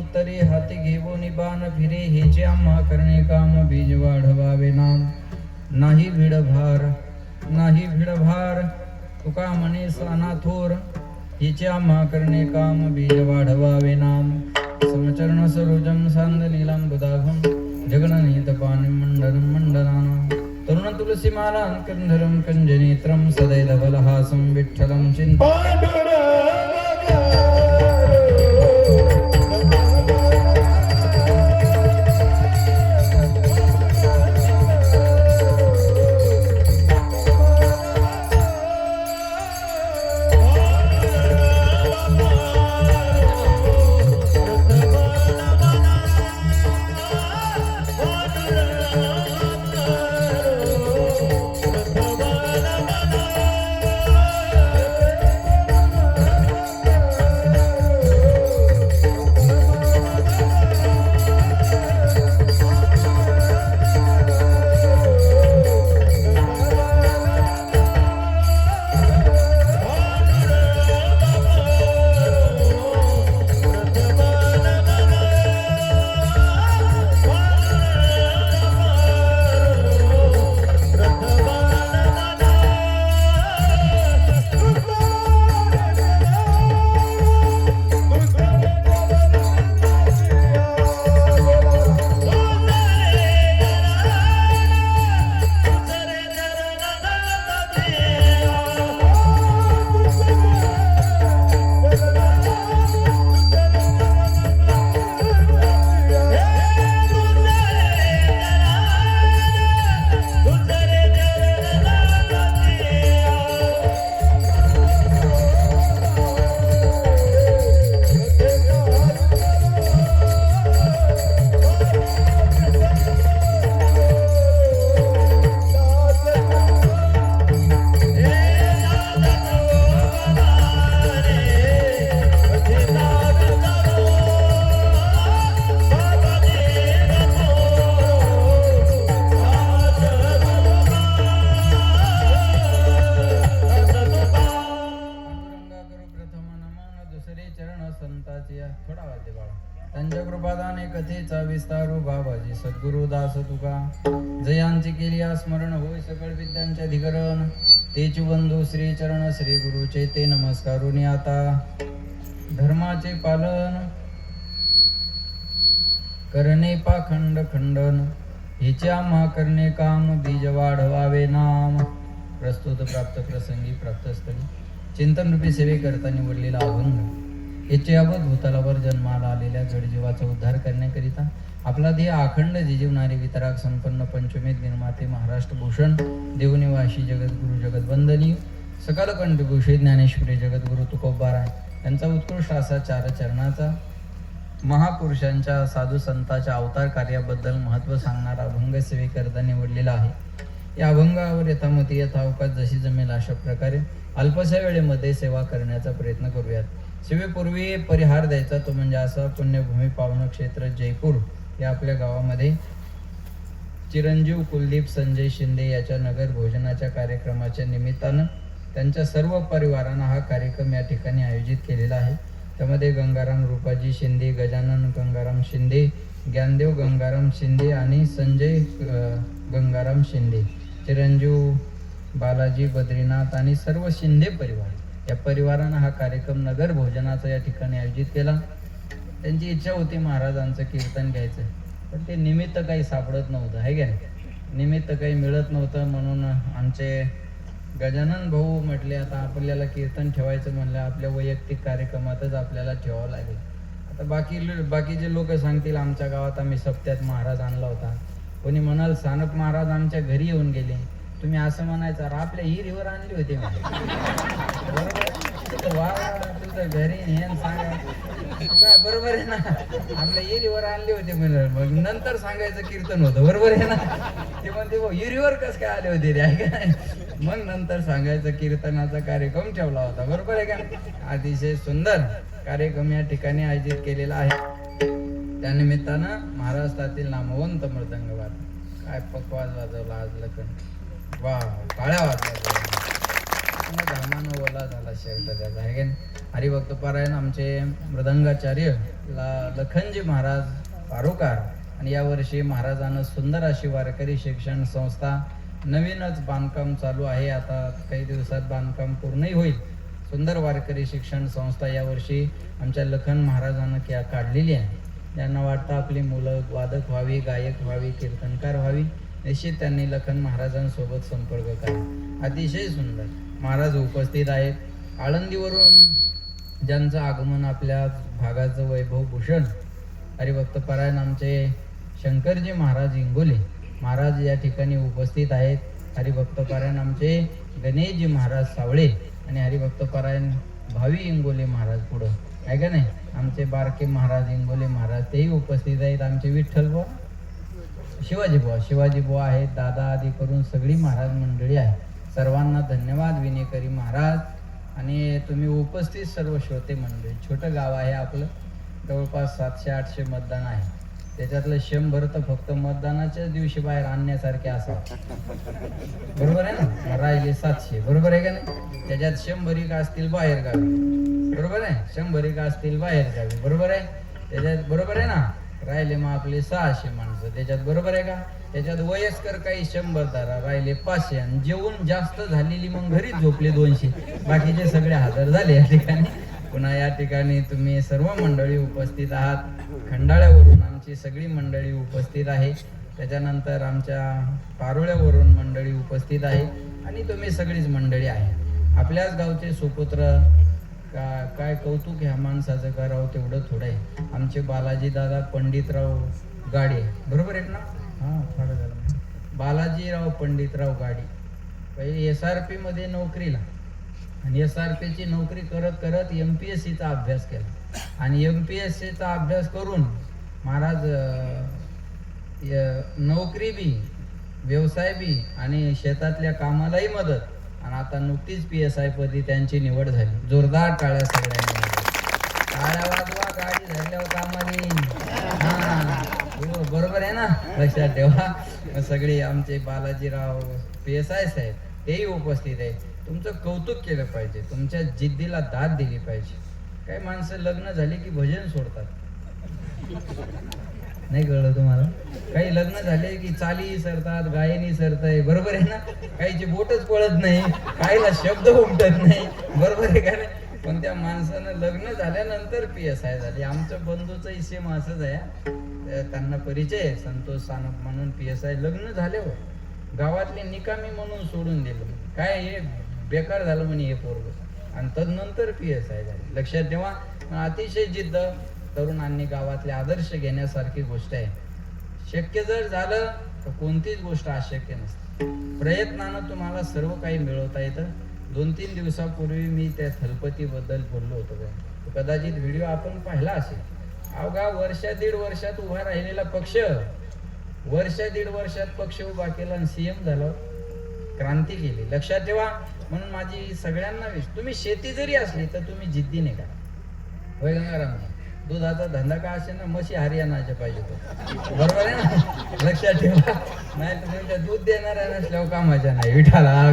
उत्तरे हाती घेऊन बाण फिरे हेचे आम्हा करणे काम बीज वाढवावे नाम नाही भिडभार नाही भिडभार तुका म्हणे साना थोर हिचे आम्हा करणे काम बीज वाढवावे नाम समचरण सरोजम सांद नीलांबुदाघम जगननीत पाणी मंडलम मंडलाना तरुण तुलसी माला कंधरम कंजनेत्रम सदैधवलहासं विठ्ठलं त्यांच्या कृपादाने कथेचा विस्तारू बाबाजी सद्गुरु दास तुका जयांची केली स्मरण होय सकळ विद्यांच्या अधिकरण तेच बंधू श्री चरण श्री गुरुचे ते नमस्कारुनी आता धर्माचे पालन करणे पाखंड खंडन हिचे आम्हा करणे काम बीज वाढवावे नाम प्रस्तुत प्राप्त प्रसंगी प्राप्तस्थळी चिंतन रूपी सेवे करता निवडलेला अभंग याचे अवध भूतलावर जन्माला आलेल्या जडजीवाचा उद्धार करण्याकरिता आपला ध्येय अखंड जिजीवणारे वितराग संपन्न पंचमेध निर्माते महाराष्ट्र भूषण देवनिवासी जगद्गुरु जगदवंदनीय सकल कंठभूषित ज्ञानेश्वरी जगद्गुरु तुकोबाराय यांचा उत्कृष्ट असा चार चरणाचा महापुरुषांच्या साधू संतांच्या अवतार कार्याबद्दल महत्त्व सांगणारा अभंग सेवेकरता निवडलेला आहे. या अभंगावर यथामती यथावकाश जशी जमेल अशा प्रकारे अल्पशा वेळेमध्ये सेवा करण्याचा प्रयत्न करूयात. सेवेपूर्वी परिहार द्यायचा तो म्हणजे असा पुण्यभूमी पावन क्षेत्र जयपूर या आपल्या गावामध्ये चिरंजीव कुलदीप संजय शिंदे याच्या नगर भोजनाच्या कार्यक्रमाच्या निमित्तानं त्यांच्या सर्व परिवारांना हा कार्यक्रम या ठिकाणी आयोजित केलेला आहे. त्यामध्ये गंगाराम रूपाजी शिंदे, गजानन गंगाराम शिंदे, ज्ञानदेव गंगाराम शिंदे आणि संजय गंगाराम शिंदे, चिरंजीव बालाजी बद्रीनाथ आणि सर्व शिंदे परिवार या परिवारानं हा कार्यक्रम नगर भोजनाचा या ठिकाणी आयोजित केला. त्यांची इच्छा होती महाराजांचं कीर्तन घ्यायचं, पण ते निमित्त काही सापडत नव्हतं आहे का नाही, निमित्त काही मिळत नव्हतं. म्हणून आमचे गजानन भाऊ म्हटले आता आपल्याला कीर्तन ठेवायचं म्हणलं आपल्या वैयक्तिक कार्यक्रमातच आपल्याला ठेवावं लागेल. आता बाकीचे लोक सांगतील आमच्या गावात आम्ही सप्त्यात महाराज आणला होता, कोणी म्हणाल सानप महाराज आमच्या घरी येऊन गेले. तुम्ही असं म्हणायचं आपल्या हिरीवर आणली होती वा तुझं घरी हे सांगा काय बरोबर आहे ना, आपल्या हिरीवर आणली होती म्हणलं. मग नंतर सांगायचं कीर्तन होतं बरोबर आहे ना. ते म्हणते हिरीवर कस काय आले होते रे आहे का नाही, मग नंतर सांगायचं कीर्तनाचा कार्यक्रम ठेवला होता बरोबर आहे का. अतिशय सुंदर कार्यक्रम या ठिकाणी आयोजित केलेला आहे. त्यानिमित्तानं महाराष्ट्रातील नामवंत मृदंगवाद काय पकवाज वाजवला आज लखन वा काळ्या वाजला पूर्ण घामानं ओला झाला शर्ट त्याचा आहे का नाही. हरिभक्त पारायण आमचे मृदंगाचार्य लखनजी महाराज पारोकार आणि यावर्षी महाराजांना सुंदर अशी वारकरी शिक्षण संस्था नवीनच बांधकाम चालू आहे. आता काही दिवसात बांधकाम पूर्णही होईल. सुंदर वारकरी शिक्षण संस्था यावर्षी आमच्या लखन महाराजांना काढलेली आहे. त्यांना वाटतं आपली मुलं वादक व्हावी, गायक व्हावी, कीर्तनकार व्हावी. निश्चित त्यांनी लखन महाराजांसोबत संपर्क करा. अतिशय सुंदर महाराज उपस्थित आहेत. आळंदीवरून ज्यांचं आगमन आपल्या भागाचं वैभव भूषण हरिभक्त पारायण आमचे शंकरजी महाराज इंगोले महाराज या ठिकाणी उपस्थित आहेत. हरिभक्त पारायण आमचे गणेशजी महाराज सावळे आणि हरिभक्त पारायण भावी इंगोले महाराज पुढं आहे का नाही. आमचे बारके महाराज इंगोले महाराज तेही उपस्थित आहेत. आमचे विठ्ठल बुवा, शिवाजी बुवा आहेत. दादा आदी करून सगळी महाराज मंडळी आहे. सर्वांना धन्यवाद विनेकरी महाराज. आणि तुम्ही उपस्थित सर्व श्रोते मंडळी. छोटं गाव आहे आपलं, जवळपास 700-800 मतदान आहे. त्याच्यातलं 100 तर फक्त मतदानाच्याच दिवशी बाहेर आणण्यासारखे असावं, बरोबर आहे ना. राहिले 700, बरोबर आहे का नाही. त्याच्यात 100 असतील बाहेर गावी, बरोबर आहे. 100 असतील बाहेर गावी, बरोबर आहे. त्याच्यात बरोबर आहे ना. राहिले मग आपले 600 माणसं त्याच्यात, बरोबर आहे का. त्याच्यात वयस्कर काही 100 धरा, राहिले 500 आणि जेवून जास्त झालेली मग घरीच झोपले 200. बाकीचे सगळे हजर झाले या ठिकाणी. पुन्हा या ठिकाणी तुम्ही सर्व मंडळी उपस्थित आहात. खंडाळ्यावरून आमची सगळी मंडळी उपस्थित आहे. त्याच्यानंतर आमच्या पारोळ्यावरून मंडळी उपस्थित आहे आणि तुम्ही सगळीच मंडळी आहे. आपल्याच गावचे सुपुत्र. काय कौतुक ह्या माणसाचं करावं तेवढं थोडं आहे. आमचे बालाजी दादा पंडितराव गाडे, बरोबर आहेत ना. हां, फार झालं. बालाजीराव पंडितराव गाडी पहिले SRP मध्ये नोकरीला आणि SRPची नोकरी करत करत MPSCचा अभ्यास केला आणि MPSCचा अभ्यास करून महाराज नोकरी बी, व्यवसाय बी आणि शेतातल्या कामालाही मदत. आणि आता नुकतीच PSI पदी त्यांची निवड झाली. जोरदार टाळ्या सगळ्यांनी. टाळ्या वाजवा, गाडी धरल्यावर कामाली. बरोबर आहे ना, लक्षात ठेवा. सगळे आमचे बालाजीराव PSI साहेब तेही उपस्थित आहे. तुमचं कौतुक केलं पाहिजे, तुमच्या जिद्दीला दाद दिली पाहिजे. काही माणसं लग्न झाली की भजन सोडतात, नाही कळलं तुम्हाला. काही लग्न झाले की चाली सरतात, गायनी सरताय, बरोबर आहे ना. काहीची बोटच पळत नाही, काहीला शब्द उमटत नाही, बरोबर आहे का नाही. पण त्या माणसानं लग्न झाल्यानंतर PSI झाली. आमचं बंधूचं सेम असंच आहे. त्यांना परिचय संतोष सानप म्हणून PSI लग्न झाल्यावर गावातले निकामी म्हणून सोडून दिलं. काय हे बेकार झालं म्हणे हे पोरग आणि तदनंतर PSI झाली. लक्षात ठेवा. अतिशय जिद्द तरुणांनी गावातले आदर्श घेण्यासारखी गोष्ट आहे. शक्य जर झालं तर कोणतीच गोष्ट अशक्य नसते. प्रयत्नानं तुम्हाला सर्व काही मिळवता येतं. 2-3 दिवसापूर्वी मी त्या थलपतीबद्दल बोललो होतो. कदाचित व्हिडिओ आपण पाहिला असेल. अवघा 1-1.5 वर्षात उभा राहिलेला पक्ष 1-1.5 वर्षात पक्ष उभा केला आणि CM झाला, क्रांती केली. लक्षात ठेवा. म्हणून माझी सगळ्यांना तुम्ही शेती जरी असली तर तुम्ही जिद्दीने करा. होय गंगाराम. दुधाचा धंदा का असेल ना, म्हशी हरियाणाच्या पाहिजे तो, बरोबर आहे ना. लक्षात ठेवा. नाही तर तुमच्या दूध देणाऱ्या नसल्यावर कामाच्या नाही. विठाला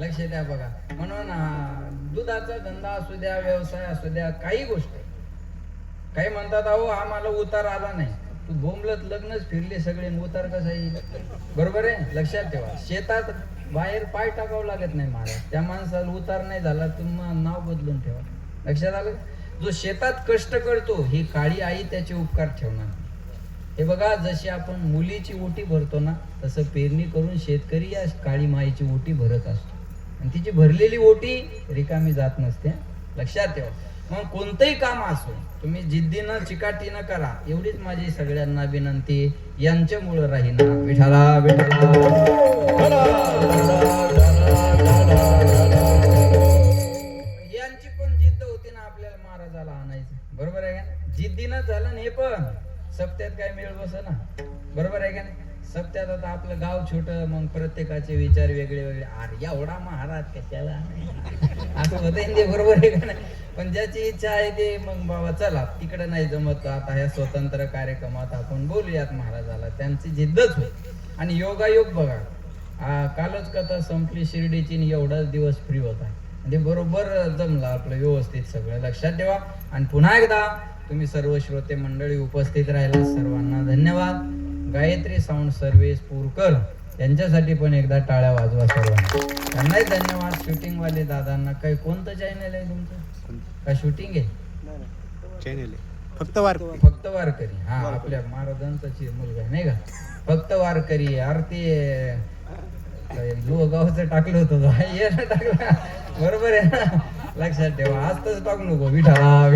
लक्ष द्या बघा. म्हणून दुधाचा धंदा असू द्या, व्यवसाय असू द्या, काही गोष्ट. काही म्हणतात अहो आम्हाला उतार आला नाही. तू बोंबलत लग्नच फिरले सगळे, उतार कसा येईल, बरोबर आहे. लक्षात ठेवा. शेतात बाहेर पाय टाकावं लागत नाही महाराज. त्या माणसाला उतार नाही झाला तुम्हाला नाव बदलून ठेवा. लक्षात आलं. जो शेतात कष्ट करतो ही काळी आई त्याचे उपकार ठेवणार. हे बघा, जशी आपण मुलीची ओटी भरतो ना, तसं पेरणी करून शेतकरी या काळी माईची ओटी भरत असतो आणि तिची भरलेली ओटी रिकामी जात नसते. लक्षात ठेवा. मग कोणतंही काम असो तुम्ही जिद्दीनं चिकाटीनं करा, एवढीच माझी सगळ्यांना विनंती. यांच्यामुळं राहीना. विठाला विठाला. यांची पण जिद्द होती ना आपल्याला महाराजाला आणायचं, बरोबर आहे का. जिद्दीनं झालं हे पण सप्त्यात काय मिळ बस ना, बरोबर आहे का नाही? सप्त्यात आता आपलं गाव छोटं, मग प्रत्येकाचे विचार वेगळे वेगळे. अरे एवढा महाराज कशाला असं होतं ते, बरोबर आहे का नाही? पण ज्याची इच्छा आहे ते मग बाबा चला तिकडे नाही जमत, आता ह्या स्वतंत्र कार्यक्रमात आपण बोलूयात महाराजाला, त्यांची जिद्दच होती. आणि योगायोग बघा, कालच कथा संपली शिर्डीची आणि एवढाच दिवस फ्री होता, म्हणजे बरोबर जमलं आपलं व्यवस्थित सगळं. लक्षात ठेवा. आणि पुन्हा एकदा तुम्ही सर्व श्रोते मंडळी उपस्थित राहिला, सर्वांना धन्यवाद. गायत्री साऊंड सर्व्हिस पूरकर यांच्यासाठी पण एकदा टाळ्या वाजवा सर्वांना, त्यांनाही धन्यवाद. शूटिंगवाले दादांना. काही कोणतं चॅनल आहे तुमचं? का शूटिंग आहे? चॅनल आहे फक्त वारकरी. फक्त वारकरी. हा, आपल्या महाराजांचा मुलगा आहे नाही का? फक्त वारकरी. यार ते गावचं टाकलं होतं, हे टाकलं, बरोबर आहे ना? लक्षात ठेवा. आज तर टाकू नको. विठाला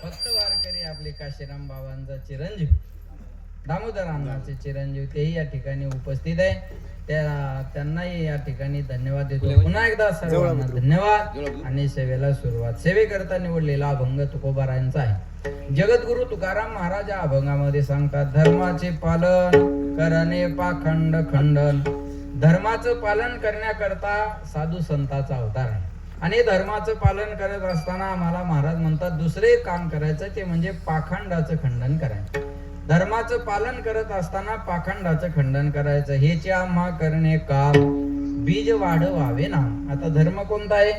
फक्त वारकरी. आपले काशीराम बाबांचा चिरंजीव, दामोदर अण्णाचे चिरंजीव, तेही या ठिकाणी उपस्थित आहे. त्यांनाही या ठिकाणी धन्यवाद देतो. पुन्हा एकदा सर्वांना धन्यवाद. आणि सेवेला सुरुवात सेवेकरता निवडलेला अभंग तुकोबारायांचा आहे. जगद्गुरु तुकाराम महाराज या अभंगामध्ये सांगतात, धर्माचे पालन करणे पाखंड खंडन. धर्माचं पालन करण्याकरता साधू संतांचा अवतार आहे. आणि धर्माचं पालन करत असताना आम्हाला महाराज म्हणतात दुसरे काम करायचं, ते म्हणजे पाखंडाचं खंडन करायचं. धर्माचं पालन करत असताना पाखंडाचं खंडन करायचं. हेचे आम्हा करणे काम बीज वाढवावे ना. आता धर्म कोणता आहे?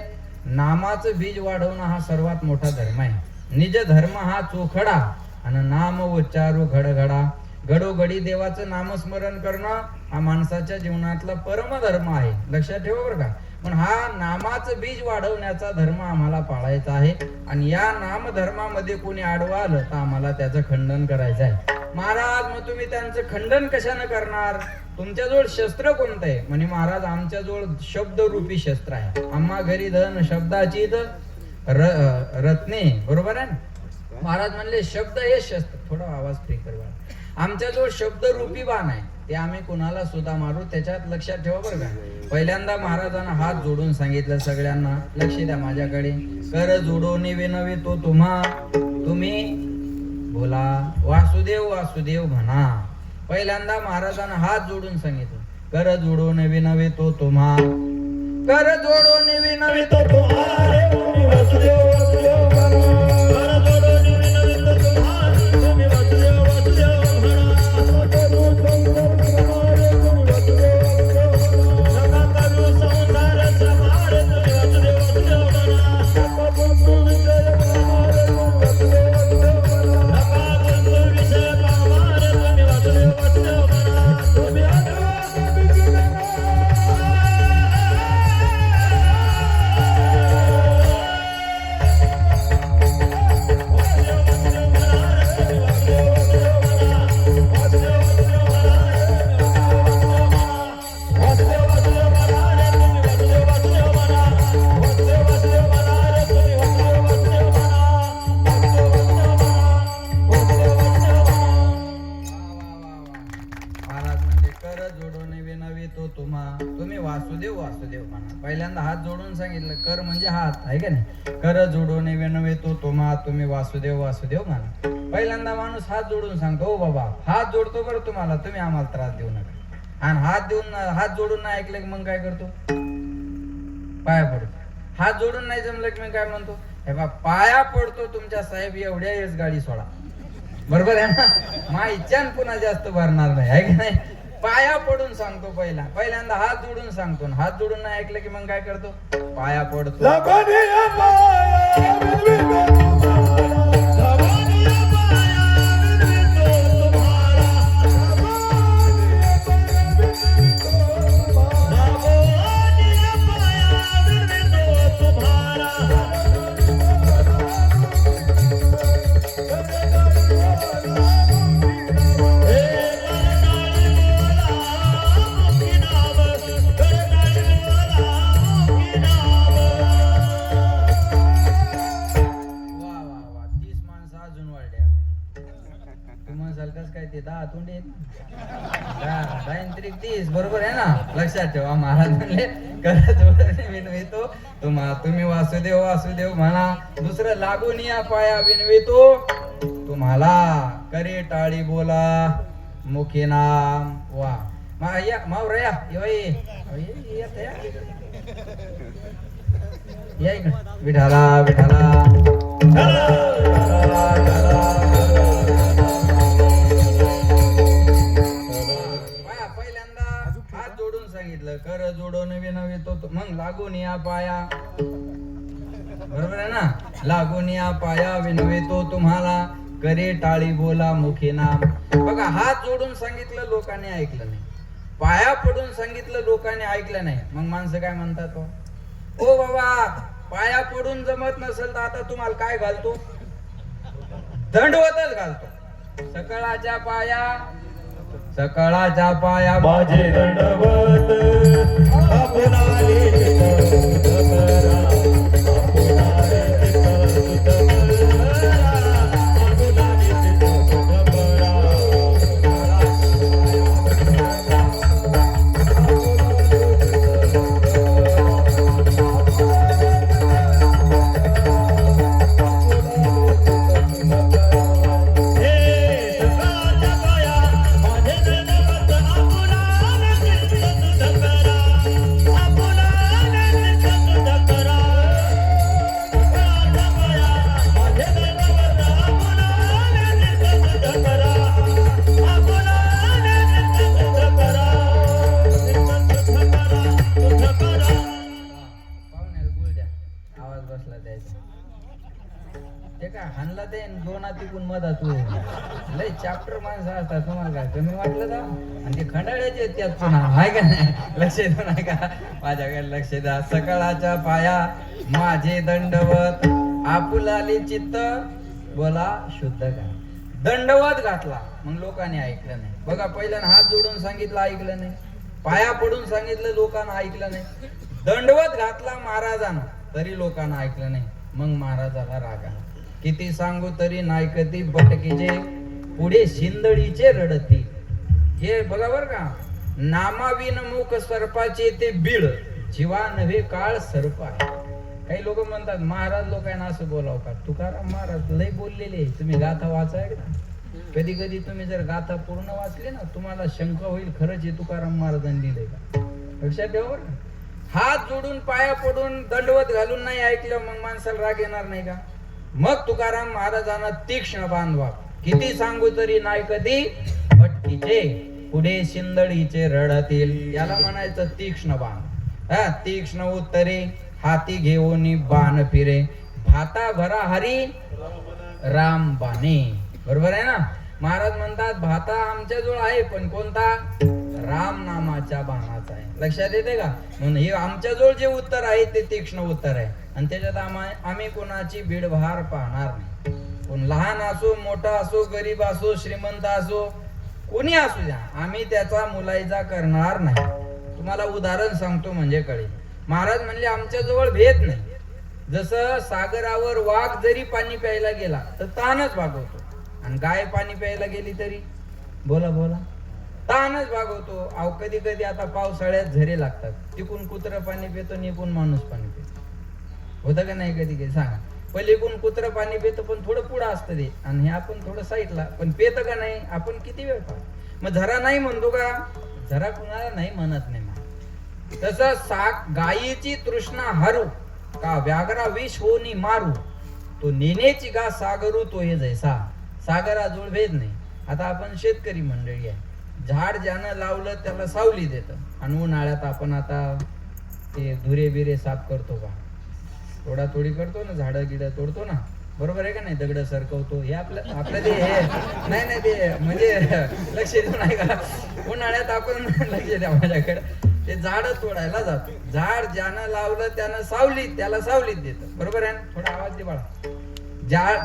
नामाचं बीज वाढवणं हा सर्वात मोठा धर्म आहे. निज धर्म हा चोखडा आणि नाम उच्चारू घडघडा. घडोघडी देवाचं नामस्मरण करणं हा माणसाच्या जीवनातला परम धर्म आहे. लक्षात ठेवा बरं का. पण हा नामाचं बीज वाढवण्याचा धर्म आम्हाला पाळायचा आहे. आणि या नामधर्मामध्ये कोणी आडवं आलं तर आम्हाला त्याचं खंडन करायचं आहे. महाराज मग तुम्ही त्यांचं खंडन कशाने करणार? तुमच्याजवळ शस्त्र कोणतं आहे? म्हणे महाराज आमच्याजवळ शब्दरूपी शस्त्र आहे. आम्हा घरी धन शब्दाची रत्ने. बरोबर आहे ना? महाराज म्हणले शब्द हे शस्त्र. थोडा आवाज फ्री करवा. आमच्याजवळ शब्दरूपी बाण आहे, ते आम्ही कुणाला सुद्धा मारू. त्याच्यात लक्षात ठेवा बरं का. पहिल्यांदा महाराजांना हात जोडून सांगितलं सगळ्यांना. लक्ष द्या माझ्याकडे. कर जोडून विनवी तो तुम्हा, तुम्ही बोला वासुदेव वासुदेव म्हणा. पहिल्यांदा महाराजांना हात जोडून सांगितलं, कर जोडून विनवी तो तुम्हा, कर जोडून विनवी तो तुम्हा, वासुदेव वासुदेव म्हणा. पहिल्यांदा हात जोडून सांगितलं. कर म्हणजे हात आहे का नाही? कर जोडून विनवे तो तुम्हा, तुम्ही वासुदेव वासुदेव म्हणा. पहिल्यांदा माणूस हात जोडून सांगतो, हो बाबा हात जोडतो बरं तुम्हाला, तुम्ही आम्हाला त्रास देऊ नका. आणि हात जोडून नाही ऐकलं की मग काय करतो? पाया पडतो. हात जोडून नाही जमलं की मी काय म्हणतो, हे बा पाया पडतो तुमच्या साहेब, एवढ्या वेळेस गाडी सोडा. बरोबर आहे ना? मा इच्छान पुन्हा जास्त भरणार नाही आहे की नाही? पाया पडून सांगतो. पहिल्यांदा हात जोडून सांगतो. हात जोडून नाही ऐकलं की मग काय करतो? पाया पडतो. माणसाला कसं काय ते 10 तोंडे आहेत ना 10 त्रिक 30 बरोबर आहे ना. लक्षात ठेवा महाराज म्हणले कर जोडणे विनवितो तुम्ही वासुदेव वासुदेव म्हणा. दुसरं लागून या पाया विनवितो तुम्हाला करे टाळी बोला मुखी नाम. वा मावर या इकडे विठाला विठाला पहिल्यांदा हात जोडून सांगितलं कर जोडून विनवितो मग लागून या पाया बरोबर आहे ना. लागून या पाया विनवितो तुम्हाला करे टाळी बोला मुखी नाम. बघा हात जोडून सांगितलं लोकांनी ऐकलं नाही. पाया पडून सांगितलं लोकांनी ऐकलं नाही. मग माणसं काय म्हणतात ओ बाबा पाया पडून जमत नसेल तर आता तुम्हाला काय घालतो दंडवतच घालतो. सकाळच्या पाया माझे दंडवत आपणाले हाणला ते दोना तिकून मधा तू लय चॅप्टर माणसं असतात. तुम्हाला काय कमी वाटलं का. आणि ते खंडाळ्याचे त्यात पुन्हा हाय का नाही. लक्ष देऊ नाही का माझ्याकडे लक्ष द्या. सकाळच्या पाया माझे दंडवत आपुलाली चित्त बोला शुद्ध का. दंडवत घातला मग लोकांनी ऐकलं नाही. बघा पहिल्यानं हात जोडून सांगितलं ऐकलं नाही. पाया पडून सांगितलं लोकांना ऐकलं नाही. दंडवत घातला महाराजांना तरी लोकांना ऐकलं नाही. मग महाराजाला राग आला. किती सांगू तरी नायकती भटकीचे पुढे शिंदडीचे रडती. हे बघा बर का नामाविन मुख सर्पाचे ते बीळ जीवा नव्हे काळ सर्प आहे. काही लोक म्हणतात महाराज लोकांना असं बोलावं का. तुकाराम महाराज लय बोललेले. तुम्ही गाथा वाचाय ना कधी कधी तुम्ही जर गाथा पूर्ण वाचली ना तुम्हाला शंका होईल खरंच हे तुकाराम महाराजांनी लिहिलंय का. लक्षात ठेवा बरं का. हात जोडून पाया पडून दंडवत घालून नाही ऐकलं मग माणसाला राग येणार नाही का. मग तुकाराम महाराजांना तीक्ष्ण बांधवा. किती सांगू तरी नाही कधी भटकीचे पुढे शिंदडीचे रडतील. याला म्हणायचं तीक्ष्ण बाण. तीक्ष्ण उत्तरे हाती घेऊन बाण फिरे भाता भरा हरी राम बाणे. बरोबर आहे ना. महाराज म्हणतात भाता आमच्याजवळ आहे पण कोणता राम नामाच्या बाणाचा आहे. लक्षात येते का. म्हणून हे आमच्याजवळ जे उत्तर आहे ते तीक्ष्ण उत्तर आहे आणि त्याच्यात आम्ही कोणाची बीडभार पाहणार नाही. कोण लहान असो मोठा असो गरीब असो श्रीमंत असो कोणी असू द्या आम्ही त्याचा मुलायजा करणार नाही. तुम्हाला उदाहरण सांगतो म्हणजे कळेल. महाराज म्हणले आमच्या जवळ भेद नाही. जसं सागरावर वाघ जरी पाणी प्यायला गेला तर तानच भागवतो आणि गाय पाणी प्यायला गेली तरी बोला बोला तानच भागवतो. अहो कधी कधी आता पावसाळ्यात झरे लागतात. तिकून कुत्रं पाणी पितो निकून माणूस पाणी पितो. होतं का नाही कधी कधी सांगा. पलीकडून कुत्रं पाणी पितो पण थोडं पुढं असतं ते आणि हे आपण थोडं साईडला पण पेतं का नाही आपण किती वेळ पाहतो. मग झरा नाही म्हणतो का. झरा कुणाला नाही म्हणत नाही. तसं गायीची तृष्णा हरू का व्याघ्रा विष होनी मारू तो नेण्याची का सागरू तो हे जैसा. सागरा जोड भेद नाही. आता आपण शेतकरी मंडळी आहे. झाड ज्यानं लावलं त्याला सावली देतं आणि उन्हाळ्यात आपण आता ते धुरे बिरे साफ करतो का तोडातोडी करतो ना. झाडं गिडं तोडतो ना. बरोबर आहे का नाही. दगड सरकवतो. हे आपलं ते हे नाही ते म्हणजे लक्ष देऊ नाही का. उन्हाळ्यात आपण लक्ष द्या माझ्याकडे ते झाड तोडायला जातो. झाड ज्यानं लावलं त्यानं त्याला सावलीत देतं. बरोबर आहे ना. थोडा आवाज दे बाळा.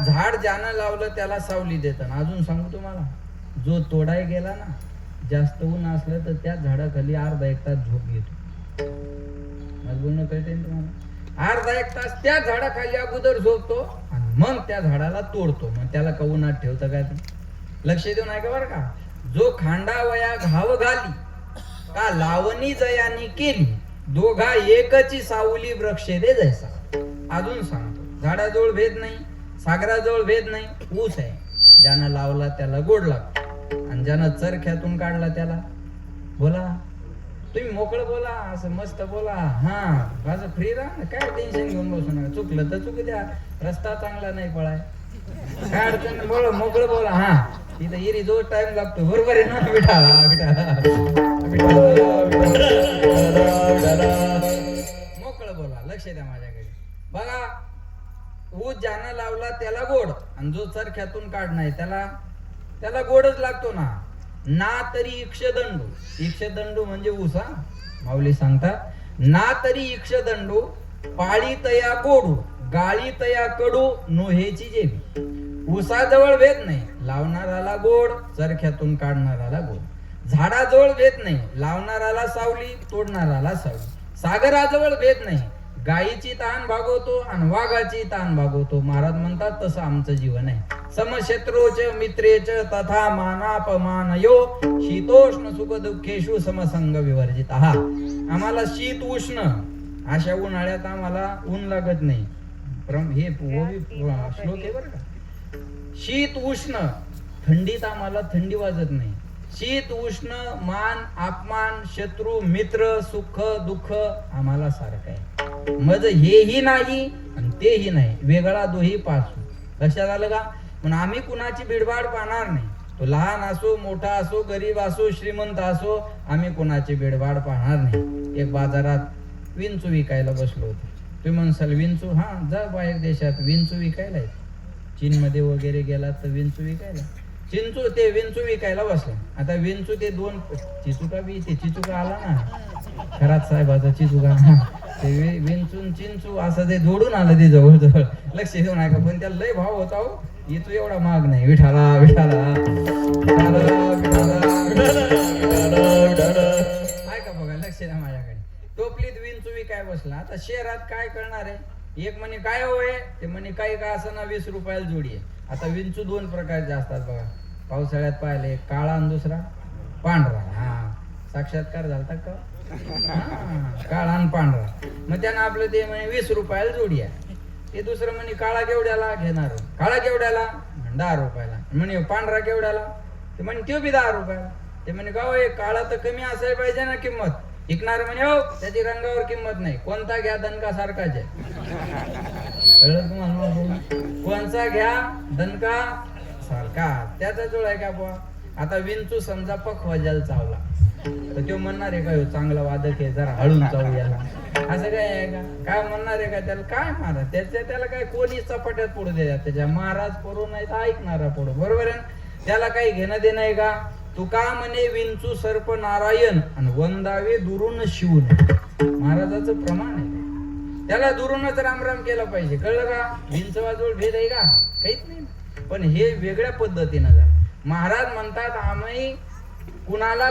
झाड ज्यानं लावलं त्याला सावली देतं. अजून सांगू तुम्हाला जो तोडाय गेला ना जास्त ऊन असलं तर त्या झाडाखाली अर्धा एक तास झोप घेतो. माझं बोलणं कळतंय तुम्हाला. अर्धा एक तास त्या झाडाखाली अगोदर झोपतो आणि मग त्या झाडाला तोडतो. मग त्याला का उन्हात ठेवतं काय लक्ष देऊन ऐका बरं का. जो खांडावया घाव घाली का लावणी जयानी केली, दोघा एकची सावली वृक्ष दे जैसा. अजून सांगतो, झाडाजवळ भेद नाही, सागराजवळ भेद नाही. ऊस आहे, ज्यानं लावला त्याला गोड लागतो आणि ज्यानं चरख्यातून काढला त्याला. बोला तुम्ही मोकळं बोला, असं मस्त बोला. हा असं फ्री राहा, काय टेन्शन घेऊन बसू नका. चुकलं तर चुकू द्या, रस्ता चांगला नाही पळाय, काय अडचण नाही. बोला, मोकळं बोला. हा तिथं इरी जो टाइम लागतो, बरोबर आहे ना. मोकळं बोला, लक्ष द्या माझ्याकडे. बघा, ऊस ज्यानं लावला त्याला गोड आणि जो चरख्यातून काढणार त्याला गोडच लागतो ना. ना तरी इक्षदंडू, इक्षदंडू म्हणजे ऊस. हा माऊली सांगतात, ना तरी इक्षदंडू पाळी तया गोडू, गाळी तया कडू, नोहेची जेवी. ऊसाजवळ भेद नाही, लावणाराला गोड, चरख्यातून काढणाराला गोड. झाडाजवळ भेद नाही, लावणाराला सावली, तोडणाराला सावली. सागराजवळ भेद नाही, गायीची ताण भागवतो आणि वाघाची ताण भागवतो. महाराज म्हणतात तसं आमचं जीवन आहे. समशत्रोच मित्रेच तथा मानापमानयो, शीतोष्ण सुख दुःखेषु समसंग विवर्जित. आम्हाला शीत उष्ण, अशा उन्हाळ्यात आम्हाला ऊन लागत नाही. हे श्लोक आहे बरं का. शीत उष्ण, थंडीत आम्हाला थंडी वाजत नाही. शीत उष्ण, मान अपमान, शत्रू मित्र, सुख दुःख आम्हाला सारखं आहे. मज हेही नाही आणि तेही नाही, वेगळा दोही पासू. लक्षात आलं का. पण आम्ही कुणाची बिडबाड पाहणार नाही. तो लहान असो, मोठा असो, गरीब असो, श्रीमंत असो, आम्ही कुणाची बिडबाड पाहणार नाही. एक बाजारात विंचू विकायला बसलो होतो. तुम्ही म्हणसाल विंचू, हा जा बाहेर देशात विंचू विकायला आहे. चीनमध्ये वगैरे गेला तर विंचू विकायला, ते विंचू विकायला बसले. आता विंचू ते दोन चिचुका बी, ते चिचुका आला ना खरात साहेबाचा चिचुका, ते विंचून चिंचू असं ते जोडून आलं ते जवळ. लक्ष देऊ नका. पण त्याला लय भाव होता हो. इथू एवढा महाग नाही. विठाला विठाला ऐका बघा, लक्ष द्या माझ्याकडे. टोपलीत विंचू विकाय बसला. आता शहरात काय करणार आहे. एक म्हणे काय होय, ते म्हणे काही का असं ना 20 रुपयाला जोडी आहे. आता विंचू दोन प्रकारचे असतात बघा. पावसाळ्यात पाहिले, एक काळा आणि दुसरा पांढरा. हा साक्षात्कार झालता का. काळा आणि पांढरा. मग त्यानं आपलं ते म्हणे 20 रुपयाला जोडी आहे. ते दुसरं म्हणे काळा केवढ्याला घेणार, काळा केवढ्याला 10 रुपयाला. म्हणे पांढरा केवढ्याला, ते म्हणे तो बी 10 रुपयाला. ते म्हणे का हो, काळा तर कमी असायला पाहिजे ना किंमत. विकणार म्हणे हो त्याची रंगावर किंमत नाही, कोणता घ्या दणका सारखाच आहे. कळलं तुम्हाला. कोणचा घ्या दणका सारखा, त्याचा जोड आहे का बुवा. आता विंचू समजा पखवाजाला चावला तर तो म्हणणार आहे का चांगला वादक आहे, जरा हळून चावू याला, असं काय आहे का. काय म्हणणार आहे का त्याला, काय महाराज त्याला काय कोणी चपाट्यात पडू द्या. त्याच्या महाराज पडू नाही तर ऐकणारा पडू, बरोबर आहे. त्याला काही घेणं देणं आहे का. तुका म्हणे विंचू सर्प नारायण आणि वंदावे दुरून शिवून. महाराजाचं प्रमाण आहे. त्याला दुरूनच रामराम केलं पाहिजे. कळलं का. विंचवाजवळ भेद आहे का, काहीच नाही. पण हे वेगळ्या पद्धतीनं झालं. महाराज म्हणतात आम्ही कुणाला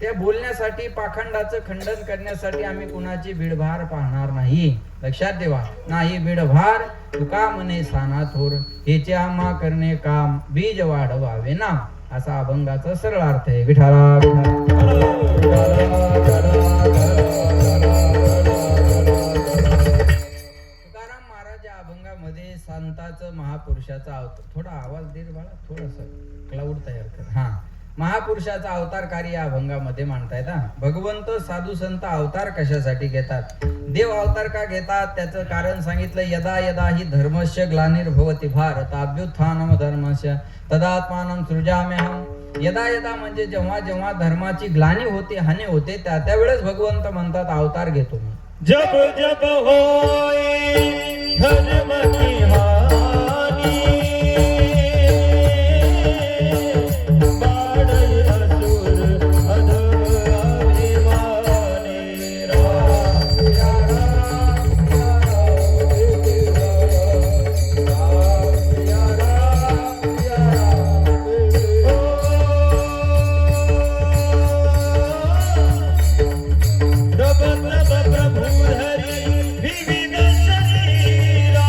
त्या बोलण्यासाठी, पाखंडाचं खंडन करण्यासाठी आम्ही कुणाची बिडभार पाहणार नाही. लक्षात ठेवा. नाही बिडभार तुका म्हणे साना थोर, हेचे आम्हा करणे काम, बीज वाढवावे नाम. असा अभंगाचा सरळ अर्थ आहे. विठाला तुकाराम महाराज या अभंगामध्ये संताचं, महापुरुषाचा अवतार, थोडा आवाज दे बाळा, थोडस क्लाउड तयार कर. हा महापुरुषाचा अवतार कार्य या अभंगामध्ये मांडतायत. भगवंत साधू संत अवतार कशासाठी घेतात, देव अवतार का घेतात, त्याचं कारण सांगितलं. यदा यदा ही धर्मस्य ग्लानिर्भवति भारत अभ्युत्थानम धर्मस्य तदात्मानं सृजाम्यहम्. यदा यदा म्हणजे जेव्हा जेव्हा धर्माची ग्लानी होते, हानी होते, त्या वेळेस भगवंत म्हणतात अवतार घेतो मी. जब जब होय धर्म की हानी, बाढई असुर अधम अभिमानी. राम या राम या राम या राम. प्रभु हरि विविध शरीरा,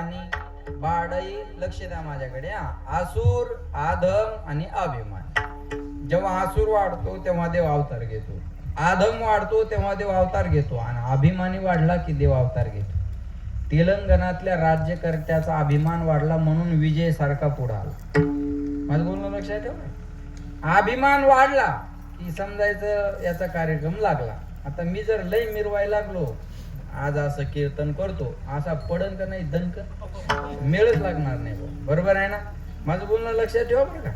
अभिमानी बाडई, लक्ष द्या माझ्याकडे हा. आसूर, आधम आणि अभिमान. जेव्हा आसूर वाढतो तेव्हा देव अवतार घेतो, आधम वाढतो तेव्हा देव अवतार घेतो, आणि अभिमानी वाढला की देव अवतार घेतो. तेलंगणातल्या राज्यकर्त्याचा अभिमान वाढला म्हणून विजय सारखा पुढे आला. माझं बोलणं लक्षात ठेवा. अभिमान वाढला की समजायचं याचा कार्यक्रम लागला. आता मी जर लय मिरवायला लागलो, आज असं कीर्तन करतो, असा पडन का नाही दणक, मेळच लागणार नाही. बरोबर आहे ना? माझं बोलणं लक्षात ठेवा बरं का.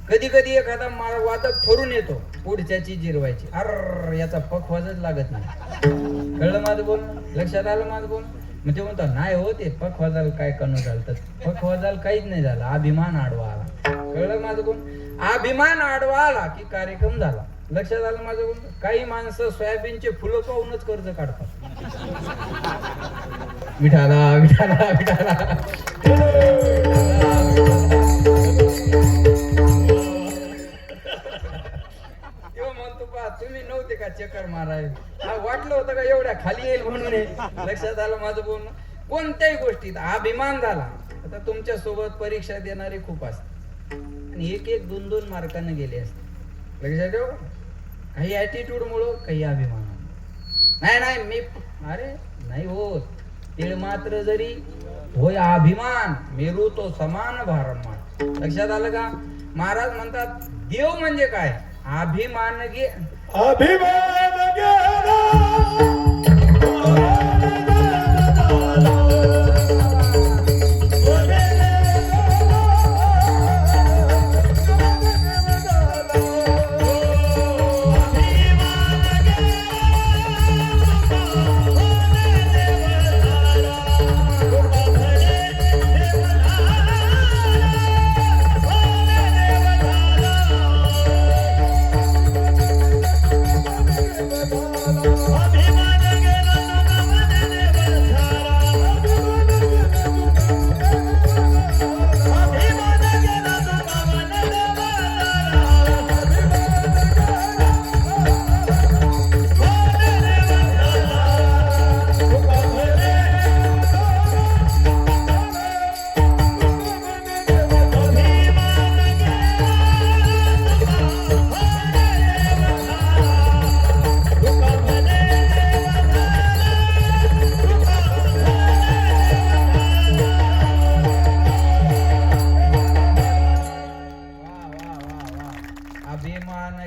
कधी कधी एखादा वादक ठरून येतो पुढच्याची जिरवायची, अर याचा पखवाजच लागत नाही. कळलं माझं बोलणं? लक्षात आलं माझं बोलणं? मग ते म्हणतात नाही हो, ते पखवाजाला काय करणं झालं, तर पखवाजाला काहीच नाही झालं, अभिमान आडवा आला. कळलं माझं बोलणं? अभिमान आडवा आला की कार्यक्रम झाला. लक्षात आलं माझं बोलणं? काही माणसं सोयाबीनचे फुलं पाहूनच कर्ज काढतात. विठाला विठाला विठाला म्हणतो पा, तुम्ही नव्हते का चक्कर माराय, वाटलं होतं का एवढ्या खाली येईल म्हणून? लक्षात आलं माझं बोलणं? कोणत्याही गोष्टीत अभिमान झाला. आता तुमच्या सोबत परीक्षा देणारे खूप असतात आणि एक एक 2-2 मार्काने गेले असते. लक्षात ठेव. काही ऍटिट्यूड मुळे, काही अभिमान. नाही नाही मी अरे नाही होत. तिळ मात्र जरी होय अभिमान, मेरू तो समान भारमान. लक्षात आलं का? महाराज म्हणतात देव म्हणजे काय? अभिमान घे, अभिमान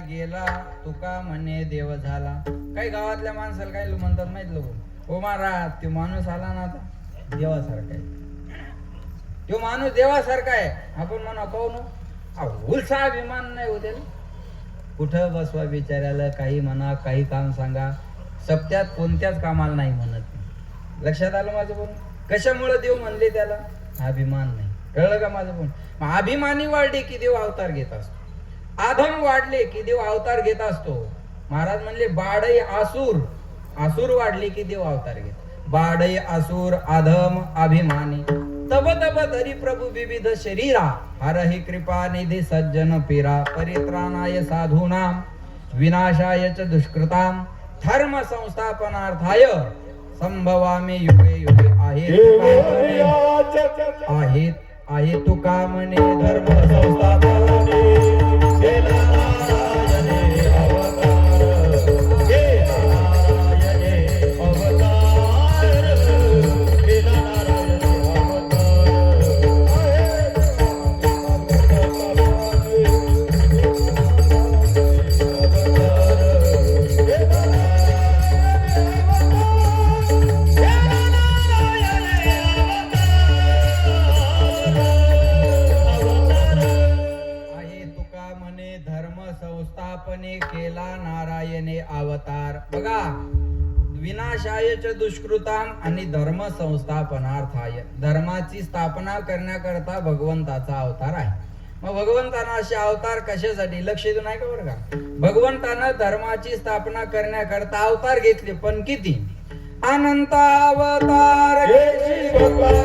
गेला तुका म्हणे देव झाला. काही गावातल्या माणसाला काय म्हणतात माहित लोक, हो महाराज तो माणूस आला ना आता देवासारखा आहे, तो माणूस देवासारखा आहे. आपण म्हणा पाहू उलसा अभिमान नाही होते. कुठं बसवा बिचाऱ्याला, काही म्हणा, काही काम सांगा, सप्त्यात कोणत्याच कामाला नाही म्हणत. लक्षात आलं माझं बोलणं? कशामुळे देव म्हणले त्याला? अभिमान नाही. कळलं का माझं बोलणं? अभिमानी वाढले की देव अवतार घेत असतो, आधम वाढले की देव अवतार घेत असतो. महाराज म्हणले बाडई आसूर, आसूर वाढले की देव अवतार घेत. बाडई आसूर आधम अभिमानी, तब तब धरी प्रभू विविध शरीरा, हरहि कृपा निधी सज्जन पीरा, परित्राणाय साधूनाम विनाशाय च दुष्कृताम, धर्म संस्थापनार्थाय संभवामी युगे युगे. आहेत आहे तुका म्हणे धर्म संस्थापने, केला नारायणे अवतार, केला नारायणे अवतार, केला नारायणे संस्थापने, केला नारायणे अवतार. बघा, विनाशायच दुष्कृताम आणि धर्म संस्थापनार्थाय, धर्माची स्थापना करण्याकरता भगवंताचा अवतार आहे. मग भगवंतानं असे अवतार कशासाठी? लक्ष देऊ नाही का बरं का? भगवंतानं धर्माची स्थापना करण्याकरता अवतार घेतले, पण किती? अनंत अवतार घेतले भगवान.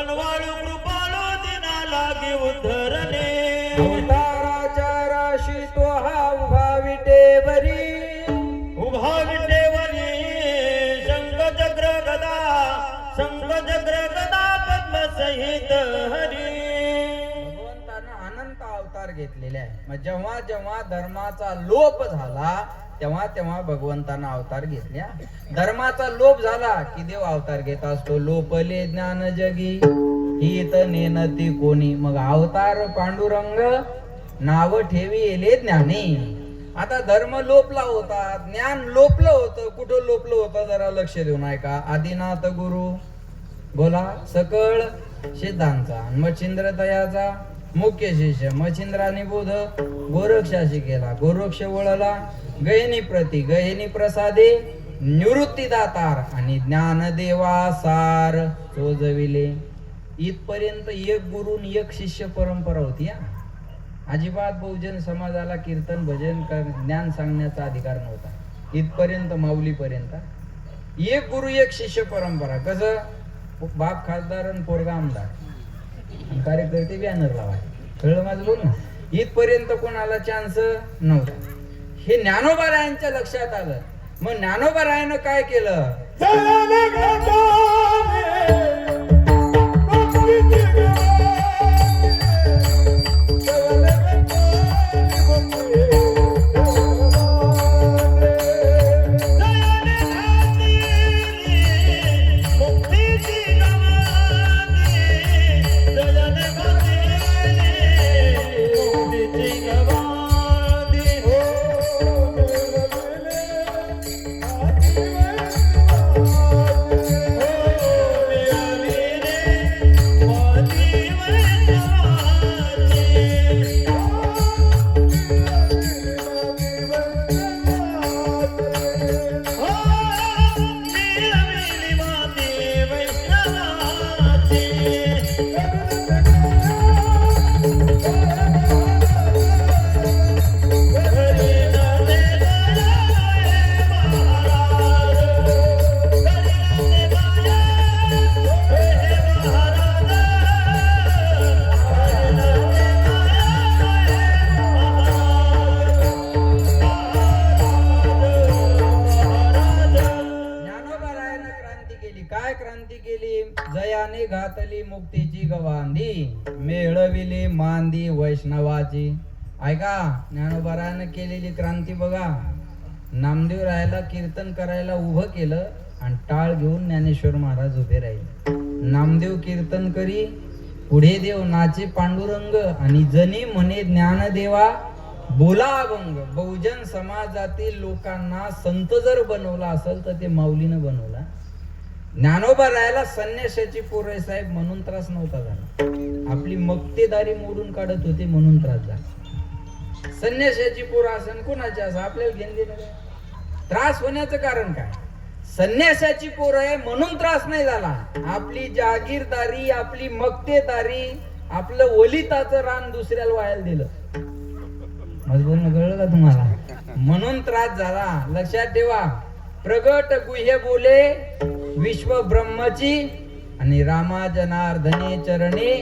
वनवाळू कृपाळू दिना लागे उद्धरणे अवताराच्या राशी तो हा उभा विटेवरी उभा विटेवरी शंखचक्र गदा पद्म सहित हरी. भगवंतानं अनंत अवतार घेतलेले आहे. मग जेव्हा जेव्हा धर्माचा लोप झाला तेव्हा तेव्हा भगवंतानं अवतार घेतल्या. धर्माचा लोप झाला की देव अवतार घेत असतो. लोपले ज्ञान जगी हित नेनती कोणी. मग अवतार पांडुरंग नाव ठेवी ज्ञानी. आता धर्म लोपला होता, ज्ञान लोपलं होतं. कुठं लोपलं होतं जरा लक्ष देऊन ऐका. आदिनाथ गुरु बोला सकळ सिद्धांचा, मच्छिंद्र तयाचा मुख्य शिष्य. मच्छिंद्राने बोध गोरक्षाशी केला. गोरक्ष वळला गहिनी प्रती, गहिनी प्रसादे निवृत्ती दातार आणि ज्ञानदेवा सार चोजविले. इथपर्यंत एक गुरु आणि एक शिष्य परंपरा होती. अजिबात बहुजन समाजाला कीर्तन भजन ज्ञान सांगण्याचा अधिकार नव्हता. इथपर्यंत माऊलीपर्यंत एक गुरु एक शिष्य परंपरा. कसं बाप खासदार आणि पोरगा आमदार आणि कार्यकर्ते बॅनर लावा. कळलं माझं बोल ना. इथपर्यंत कोणाला चान्स नव्हता. हे ज्ञानोबारायांच्या लक्षात आलं. मग ज्ञानोबारायानं काय केलं. जयाने घाटाने भक्तीची गवाने, जयाने घाटाने भक्तीची गवाने, जयाने घाटाने भक्तीची गवाने, जयाने घाटाने भक्तीची गवाने. काय क्रांती केली. जयाने घातली मुक्तीची गवांधी, मिळविली मांदी वैष्णवाची. ऐका ज्ञानोबारायानं केलेली क्रांती बघा. नामदेव रायाला कीर्तन करायला उभं केलं आणि टाळ घेऊन ज्ञानेश्वर महाराज उभे राहिले. नामदेव कीर्तन करी, पुढे देव नाचे पांडुरंग आणि जनी म्हणे ज्ञानदेवा बोला अभंग. बहुजन समाजातील लोकांना संत जर बनवला असेल तर ते माऊलीनं बनवला. ज्ञानोबा रायाला संन्यासाची पोरं साहेब म्हणून त्रास नव्हता झाला. आपली मक्तेदारी मोडून काढत होते म्हणून त्रास झाला. संन्यासाची पोरं असन कोणाची असं आपल्याला घेऊन देणार. त्रास होण्याचं कारण काय. संन्यासाची पोरं आहे म्हणून त्रास नाही झाला. आपली जागीरदारी, आपली मक्तेदारी, आपलं वलिताचं रान दुसऱ्याला वायाला दिलं. माझं बोलणं कळलं का तुम्हाला. म्हणून त्रास झाला. लक्षात ठेवा. प्रगट गुह्य बोले विश्व ब्रह्मची आणि रामा जनार्दने चरणी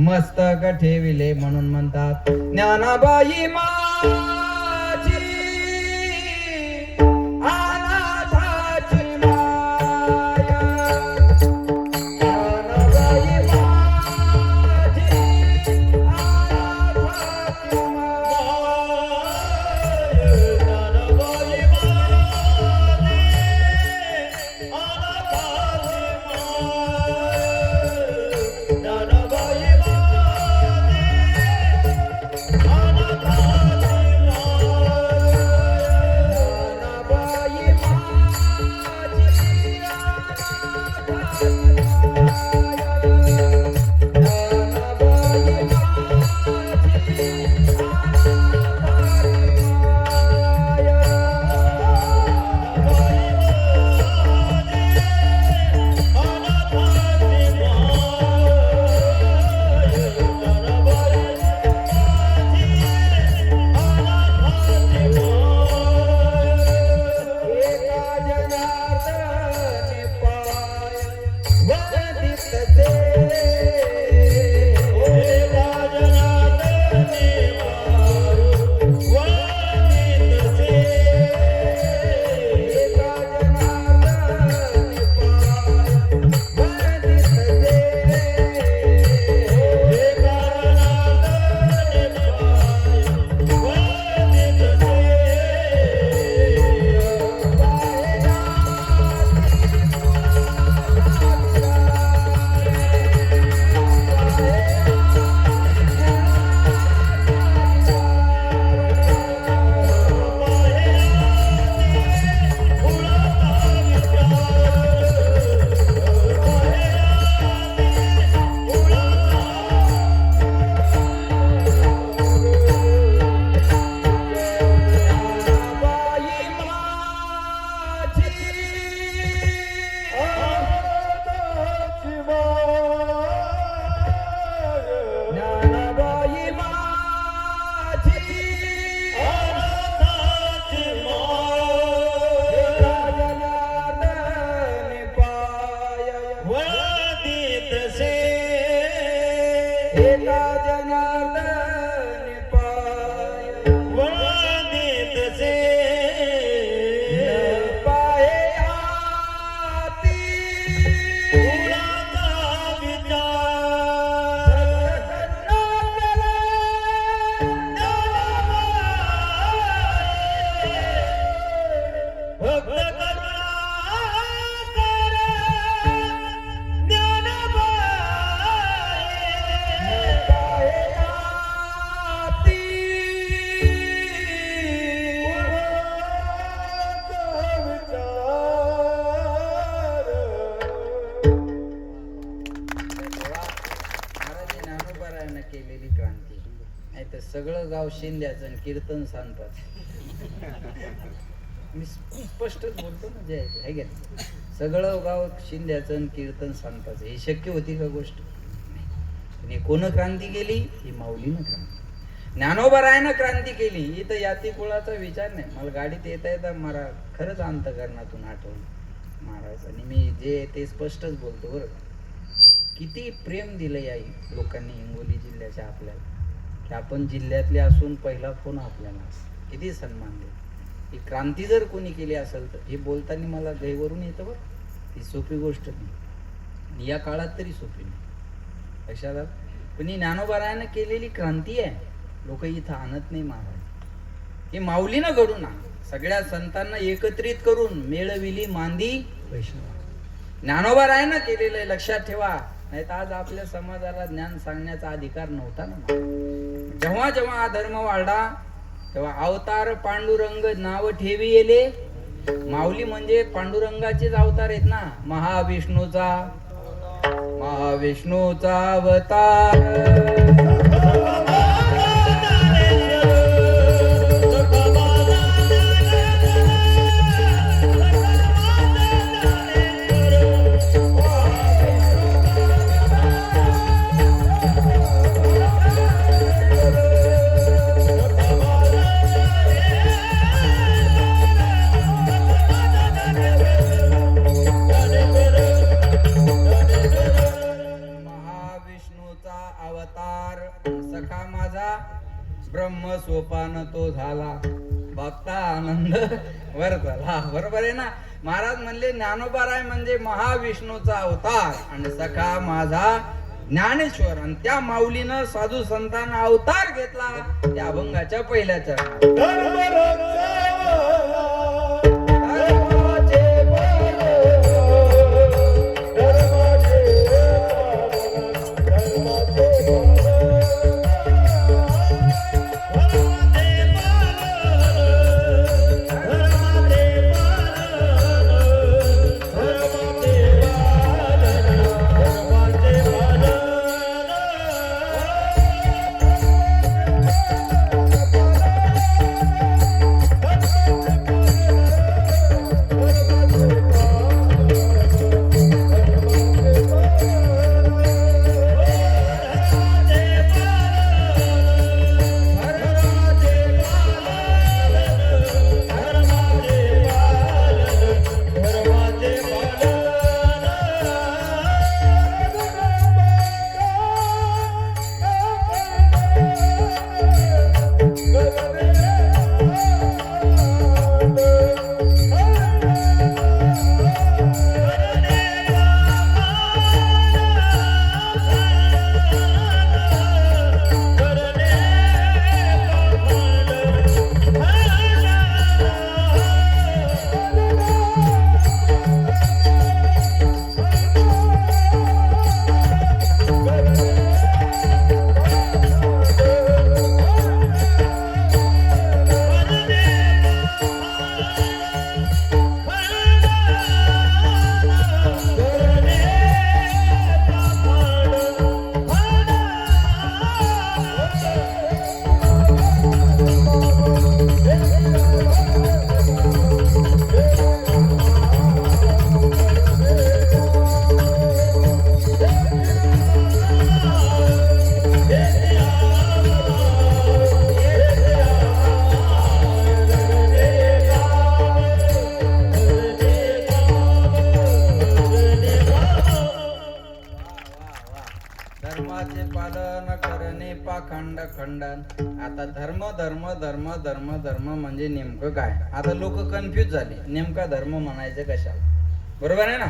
मस्तक ठेविले. म्हणून म्हणतात ज्ञानाबाई माझी अनाथाची माया, ज्ञानाबाई माझी अनाथाची माया, ज्ञानाबाई एका जनार्दन पाय वंदितसे पाये हाती कुळाचा विचार भक्त करुणाकर महाराज ज्ञानोबारायानं केलेली क्रांती नाही तर सगळं गाव शिंद्याचं आणि कीर्तन सांगतात. मी स्पष्टच बोलतो ना जय आहे का नाही? सगळं गाव शिंद्याचं आणि कीर्तन सांगतात. हे शक्य होती का गोष्ट? नाही. कोण क्रांती केली? ही माऊलीनं क्रांती. ज्ञानोबारायानं क्रांती केली. इथं याती कुळाचा विचार नाही. मला गाडीत येता येता मला खरंच अंतकरणातून आठवलं महाराज. आणि मी जे ते स्पष्टच बोलतो बरं का. किती प्रेम दिलं या लोकांनी हिंगोली जिल्ह्याच्या आपल्याला, की आपण जिल्ह्यातले असून पहिला फोन आपल्याला किती सन्मान दिला. ही क्रांती जर कोणी केली असेल तर हे बोलताना मला गैवरून येतं बरं. ही सोपी गोष्ट नाही आणि या काळात तरी सोपी नाही लक्षात आलं. पण ही ज्ञानोबारायानं केलेली क्रांती आहे. लोक इथं आणत नाही महाराज. ही माऊलीनं घडून आण सगळ्या संतांना एकत्रित करून मेळविली मांदी वैष्णव. ज्ञानोबारायानं केलेलं आहे लक्षात ठेवा. नाही तर आज आपल्या समाजाला ज्ञान सांगण्याचा अधिकार नव्हता ना. जेव्हा जेव्हा हा धर्म वाढला तेव्हा अवतार पांडुरंग नाव ठेवी येले. माऊली म्हणजे पांडुरंगाचेच अवतार आहेत ना. महाविष्णूचा अवतार. सखा माझा ब्रह्म सोपान तो झाला भक्ता आनंद वर झाला. बरोबर आहे ना. महाराज म्हणले ज्ञानोबाराय म्हणजे महाविष्णूचा अवतार आणि सखा माझा ज्ञानेश्वर. आणि त्या माऊलीनं साधू संतांना अवतार घेतला त्या अभंगाच्या पहिल्या चरणात. धर्माचे पालन करणे पाखंड खंडन. आता धर्म धर्म धर्म धर्म धर्म म्हणजे नेमकं काय? आता लोक कन्फ्युज झाले, नेमका धर्म म्हणायचं कशाला? बरोबर आहे ना?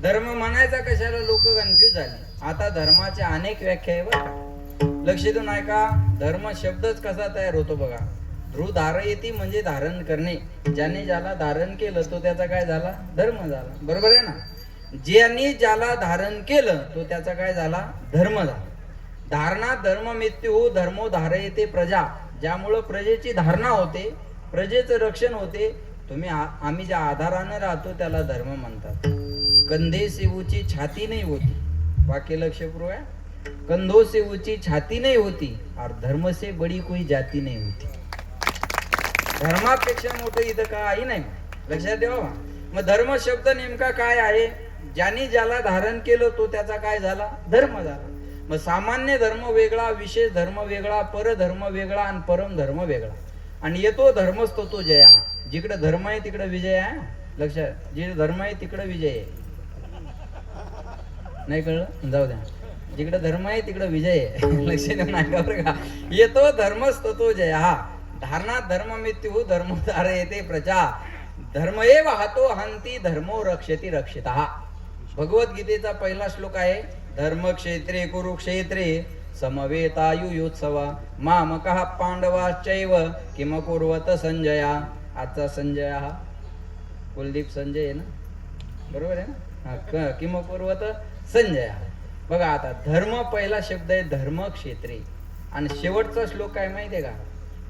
धर्म म्हणायचा कशाला लोक कन्फ्युज झाले. आता धर्माचे अनेक व्याख्या आहे बरं का. लक्ष देऊन ऐका. धर्म शब्दच कसा तयार होतो बघा. ध्रुव धारयती म्हणजे धारण करणे. ज्याने ज्याला धारण केलं तो त्याचा काय झाला? धर्म झाला. बरोबर आहे ना? ज्याने ज्याला धारण केलं तो त्याचा काय झाला? धर्म झाला. धारणा धर्म मृत्यू धर्मो धारयते प्रजा. ज्यामुळं प्रजेची धारणा होते, प्रजेचं रक्षण होते. आम्ही ज्या आधारानं राहतो त्याला धर्म म्हणतात. कंधे से ऊंची छाती नहीं होती. वाक्य लक्षपूर्वक आहे. कंधों से ऊंची छाती नहीं होती और धर्म से बड़ी कोई जाती नहीं होती. धर्मापेक्षा मोठं इथं काही नाही. लक्षात ठेवा. मग धर्म शब्द नेमका काय आहे? ज्याने ज्याला धारण केलं तो त्याचा काय झाला? धर्म झाला. मग सामान्य धर्म वेगळा, विशेष धर्म वेगळा, परधर्म वेगळा आणि परम धर्म वेगळा. आणि येतो धर्मस्तो तो जया. जिकडे धर्म आहे तिकडे विजय आहे. लक्षात. जिकडे धर्म आहे तिकडे विजय आहे. नाही कळलं? जाऊ द्या. जिकडे धर्म आहे तिकडे विजय आहे. लक्ष देऊन ऐका बरं का. येतो धर्मस्तो तो जया. हा धारणा धर्म मृत्यू धर्म धारयते प्रजा. धर्म एव हातो हंती धर्मो रक्षति रक्षितः. भगवद्गीतेचा पहिला श्लोक आहे. धर्मक्षेत्रे कुरुक्षेत्रे समवेतायुयोत्सव मामकः पांडवाश्चैव किम कुर्वत संजया. आजचा संजय हा कुलदीप संजय आहे ना? बरोबर आहे ना? किम कुर्वत संजय. बघा आता धर्म पहिला शब्द आहे धर्मक्षेत्रे आणि शेवटचा श्लोक काय माहितीये का?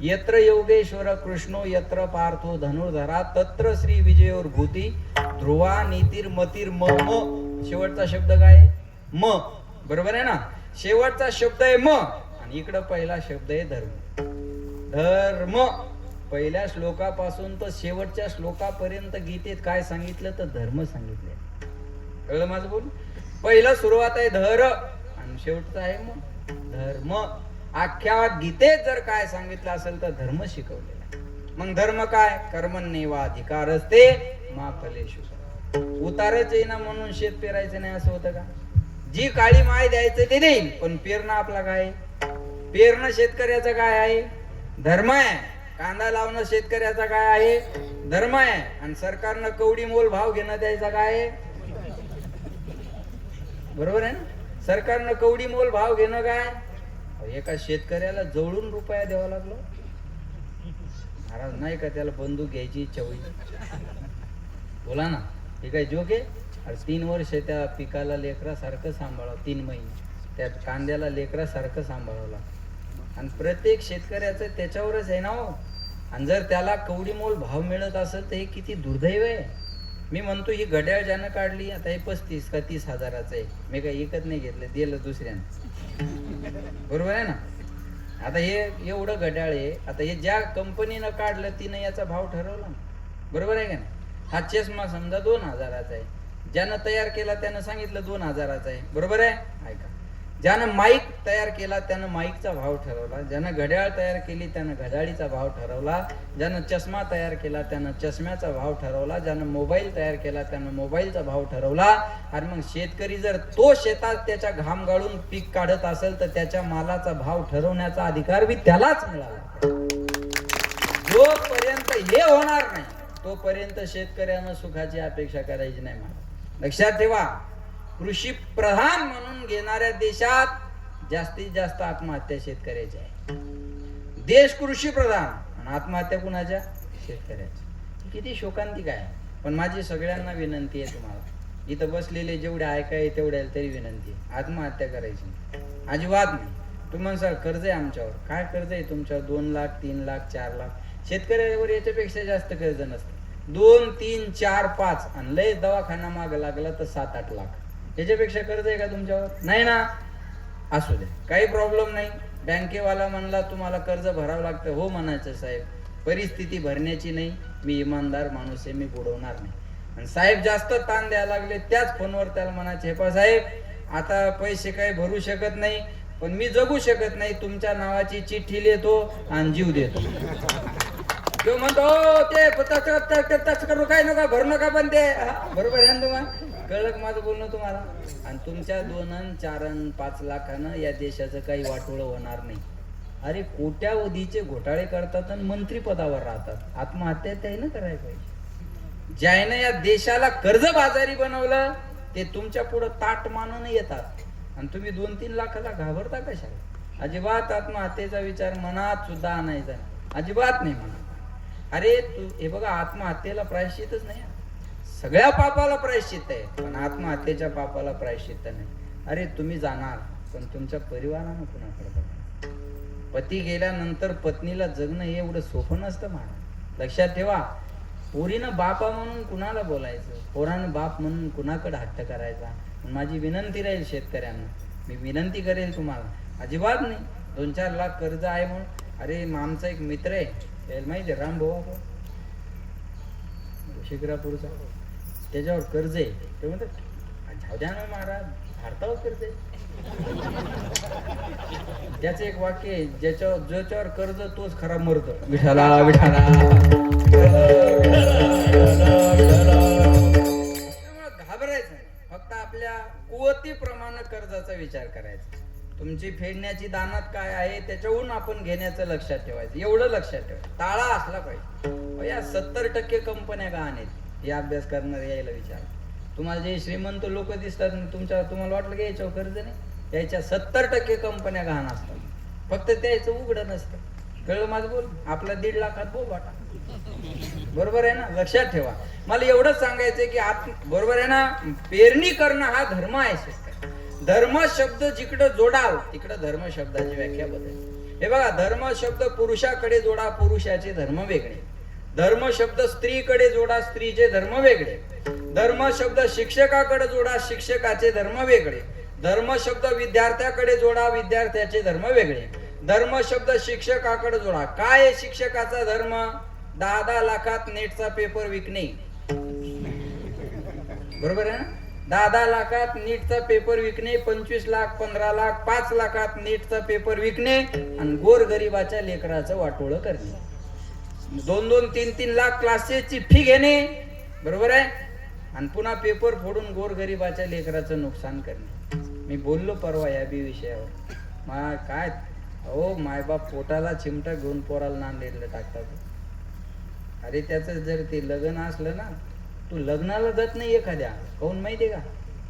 यत्र योगेश्वर कृष्णो यत्र पार्थो धनुर्धरा तत्र श्री विजयोर भूती ध्रुवा नीतीर मतीर म. शेवटचा शब्द काय? म. बरोबर आहे ना? शेवटचा शब्द आहे म आणि इकडं पहिला शब्द आहे धर्म. धर्म पहिल्या श्लोकापासून तर शेवटच्या श्लोकापर्यंत गीतेत काय सांगितलं? तर धर्म सांगितले. कळलं माझं बोल? पहिला सुरुवात आहे धर आणि शेवटचा आहे म. धर्म. अख्ख्या गीतेत जर काय सांगितलं असेल तर धर्म शिकवलेला आहे. मग धर्म काय? कर्मण्येवाधिकारस्ते मा फलेषु. उतारच येईना म्हणून शेत पेरायचं नाही असं होतं का? जी काळी माय द्यायचं ते देईल, पण पेरणं आपला काय? पेरणं शेतकऱ्याचं काय आहे? धर्म आहे. कांदा लावणं शेतकऱ्याचा काय आहे? धर्म आहे. आणि सरकारनं कवडी मोल भाव घेणं द्यायचा काय आहे? बरोबर आहे ना? सरकारनं कवडी मोल भाव घेणं काय? एका शेतकऱ्याला जवळून रुपया द्यावा लागलो. महाराज नाही का त्याला बंदूक घ्यायची इच्छा होईल? बोला ना. हे काय जोक आहे? अरे 3 वर्ष त्या पिकाला लेकरासारखं सांभाळावं. 3 महिने त्या कांद्याला लेकरासारखं सांभाळावं. आणि प्रत्येक शेतकऱ्याचं त्याच्यावरच आहे ना हो. आणि जर त्याला कवडी मोल भाव मिळत असेल तर हे किती दुर्दैव आहे. मी म्हणतो ही घड्याळ ज्यानं काढली आता हे 35 का 30 हजाराचं आहे. मी काही विकत नाही घेतलं, दिलं दुसऱ्यानं. बरोबर आहे ना? आता हे एवढं घड्याळ आहे. आता हे ज्या कंपनीनं काढलं तिनं याचा भाव ठरवला. बरोबर आहे का नाही? हा चष्मा समजा 2000चा आहे. ज्यानं तयार केला त्यानं सांगितलं 2000चा आहे. बरोबर आहे? ऐका. ज्यानं माईक तयार केला त्यानं माईकचा भाव ठरवला. ज्यानं घड्याळ तयार केली त्यानं घड्याळीचा भाव ठरवला. ज्यानं चष्मा तयार केला त्यानं चष्म्याचा भाव ठरवला. ज्यानं मोबाईल तयार केला त्यानं मोबाईलचा भाव ठरवला. आणि मग शेतकरी जर तो शेतात त्याच्या घाम गाळून पीक काढत असेल तर त्याच्या मालाचा भाव ठरवण्याचा अधिकार बी त्यालाच मिळाला. जोपर्यंत हे होणार नाही तोपर्यंत शेतकऱ्यानं सुखाची अपेक्षा करायची नाही. मला लक्षात ठेवा. कृषी प्रधान म्हणून घेणाऱ्या देशात जास्तीत जास्त आत्महत्या शेतकऱ्याच्या आहे. देश कृषी प्रधान आणि आत्महत्या कुणाच्या? शेतकऱ्याच्या. किती शोकांतिक आहे. पण माझी सगळ्यांना विनंती आहे, तुम्हाला इथं बसलेले जेवढे ऐकाय तेवढ्याला तरी विनंती आहे, आत्महत्या करायची अजिबात नाही. तुम्ही म्हणसाल कर्ज आहे आमच्यावर. काय कर्ज आहे तुमच्यावर? 2 लाख 3 लाख 4 लाख. शेतकऱ्यावर याच्यापेक्षा जास्त कर्ज नसतं. 2 3 4 5 आणि लय दवाखाना माग लागला तर 7-8 लाख. याच्यापेक्षा कर्ज आहे का तुमच्यावर? नाही ना. असू दे, काही प्रॉब्लेम नाही. बँकेवाला म्हणला तुम्हाला कर्ज भरावं लागतं, हो म्हणायचं साहेब, परिस्थिती भरण्याची नाही, मी इमानदार माणूस आहे, मी बुडवणार नाही. आणि साहेब जास्त ताण द्यायला लागले त्याच फोनवर त्याला म्हणायचे, हे पा साहेब आता पैसे काही भरू शकत नाही पण मी जगू शकत नाही, तुमच्या नावाची चिठ्ठी लिहितो आणि जीव देतो. तो म्हणतो ते करू काय नका भरू नका पण ते बरोबर आहे ना तुम्हाला. कळलं का माझं बोलणं तुम्हाला? आणि तुमच्या 2 अन् 4 अन् 5 लाखानं या देशाचं काही वाटोळं होणार नाही. अरे कोट्यावधीचे घोटाळे करतात आणि मंत्री पदावर राहतात. आत्महत्या त्याने करायला पाहिजे. ज्यानं या देशाला कर्जबाजारी बनवलं ते तुमच्या पुढे ताट मानून येतात आणि तुम्ही 2-3 लाखाला घाबरता कशाला? अजिबात आत्महत्येचा विचार मनात सुद्धा आणायचा अजिबात नाही मनात. अरे तू हे बघा, आत्महत्येला प्रायश्चितच नाही. सगळ्या पापाला प्रायश्चित आहे पण आत्महत्येच्या पापाला प्रायश्चित नाही. अरे तुम्ही जाणार पण तुमच्या परिवारानं कुणाकडे बघणार? पती गेल्यानंतर पत्नीला जगणं हे एवढं सोपं नसतं म्हणा. लक्षात ठेवा. पोरीनं बापा म्हणून कुणाला बोलायचं, पोरानं बाप म्हणून कुणाकडे हट्ट करायचा. माझी विनंती राहील शेतकऱ्यांना, मी विनंती करेल तुम्हाला, अजिबात नाही 2-4 लाख कर्ज आहे म्हणून. अरे आमचा एक मित्र आहे, त्याला माहिती आहे राम भाऊ शिक्रापूरचा, त्याच्यावर कर्ज आहे. ते म्हणतात जाऊ द्या ना महाराज, भारतावर कर्ज आहे. त्याचं एक वाक्य आहे, ज्याच्यावर कर्ज तोच खरा मरतो. विठाला विठाला. घाबरायचं नाही, फक्त आपल्या कुवतीप्रमाणे कर्जाचा विचार करायचा. तुमची फेडण्याची दानात काय आहे त्याच्याहून आपण घेण्याचं लक्षात ठेवायचं. एवढं लक्षात ठेवायचं, ताळा असला पाहिजे. या 70% कंपन्या गहाण आहेत. हे अभ्यास करणार यायला विचार. तुम्हाला जे श्रीमंत लोक दिसतात तुम्हाला वाटलं की याच्यावर कर्ज नाही, याच्या 70% कंपन्या गहाण असतात. फक्त त्याचं उघडं नसतं. कळलं माझं बोल? आपला 1.5 लाखात बोल वाटा. बरोबर आहे ना? लक्षात ठेवा. मला एवढंच सांगायचंय की बरोबर आहे ना, पेरणी करणं हा धर्म आहे. धर्म शब्द जिकडं जोडाल तिकडं धर्म शब्दाची व्याख्या बदल. हे बघा, धर्म शब्द पुरुषाकडे जोडा, पुरुषाचे धर्म वेगळे. धर्म शब्द स्त्रीकडे जोडा, स्त्रीचे धर्म वेगळे. धर्म शब्द शिक्षकाकडे जोडा, शिक्षकाचे धर्म वेगळे. धर्म शब्द विद्यार्थ्याकडे जोडा, विद्यार्थ्याचे धर्म वेगळे. धर्म शब्द शिक्षकाकडे जोडा. काय आहे शिक्षकाचा धर्म? 10-10 लाखात नेटचा पेपर विकणे. बरोबर आहे ना? 10-10 लाखात नीटचा पेपर विकणे, 25 लाख, 15 लाख, 5 लाखात नीटचा पेपर विकणे आणि गोरगरिबाच्या लेकराचं वाटोळं करणे. 2-2, 3-3 लाख क्लासेसची फी घेणे. बरोबर आहे? आणि पुन्हा पेपर फोडून गोरगरिबाच्या लेकराचं नुकसान करणे. मी बोललो परवा या बी विषयावर. काय हो, मायबाप पोटाला चिमटा घेऊन पोराला नांदेडला टाकतात. अरे त्याचं जर ते लग्न असलं ना, तू लग्नाला जात नाही एखाद्या, काहून माहितीये का?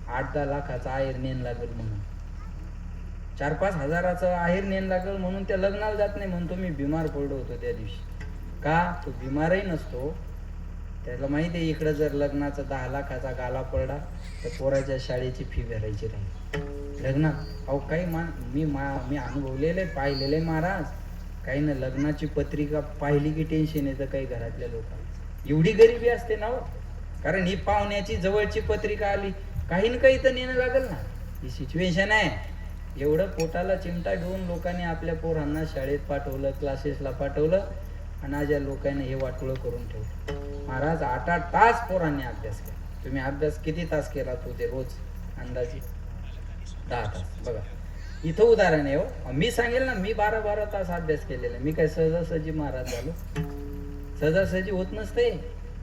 8-10 लाखाचा आहेर नेन लागेल म्हणून, 4-5 हजाराचा आहेर नेन लागेल म्हणून त्या लग्नाला जात नाही. म्हणून मी बिमार पडलो होतो त्या दिवशी. का? तो बिमारही नसतो, त्याला माहिती आहे इकडं जर लग्नाचा 10 लाखाचा गाला पडला तर पोराच्या शाळेची फी भरायची राहील लग्नात. अहो काही मी अनुभवलेले, पाहिलेले महाराज. काही ना लग्नाची पत्रिका पाहिली की टेन्शन येतं काही घरातल्या लोकांना. एवढी गरिबी असते ना. कारण ही पाहुण्याची जवळची पत्रिका आली, काही ना काही तर नेणं लागेल ना. ही सिच्युएशन आहे. एवढं पोटाला चिमटा घेऊन लोकांनी आपल्या पोरांना शाळेत पाठवलं, क्लासेसला पाठवलं आणि आज या लोकांनी हे वाटोळं करून ठेवलं. महाराज 8-8 तास पोरांनी अभ्यास केला. तुम्ही अभ्यास किती तास केला तो ते रोज? अंदाजे 10 तास. बघा इथं उदाहरण आहे हो. मी सांगेल ना, मी 12-12 तास अभ्यास केलेला. मी काय सहजासहजी महाराज झालो? सहजासहजी होत नसते.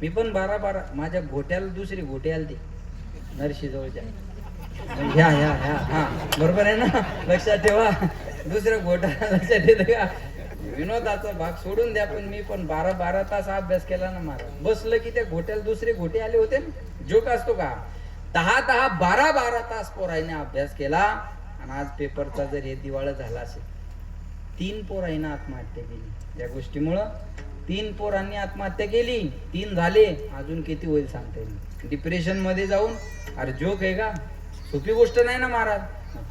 मी पण 12-12. माझ्या घोट्याला दुसरी घोटी आली ती नरशी जवळच्या. ह्या हा बरोबर आहे ना? लक्षात ठेवा. दुसऱ्या घोट्याला लक्षात येतं का? विनोदाचा भाग सोडून द्या, पण मी पण 12-12 तास अभ्यास केला ना महाराज. बसलं की त्या घोट्याला दुसरे घोटे आले होते ना. जोक असतो का? 10-10, 12-12 तास पोराईने अभ्यास केला आणि आज पेपरचा जर हे दिवाळा झाला असेल. 3 पोराईने आत्महत्या केली त्या गोष्टीमुळं. 3 पोरांनी आत्महत्या केली. 3 झाले, अजून किती होईल सांगता येईल. डिप्रेशन मध्ये जाऊन. अरे जोक आहे का? सोपी गोष्ट नाही ना महाराज.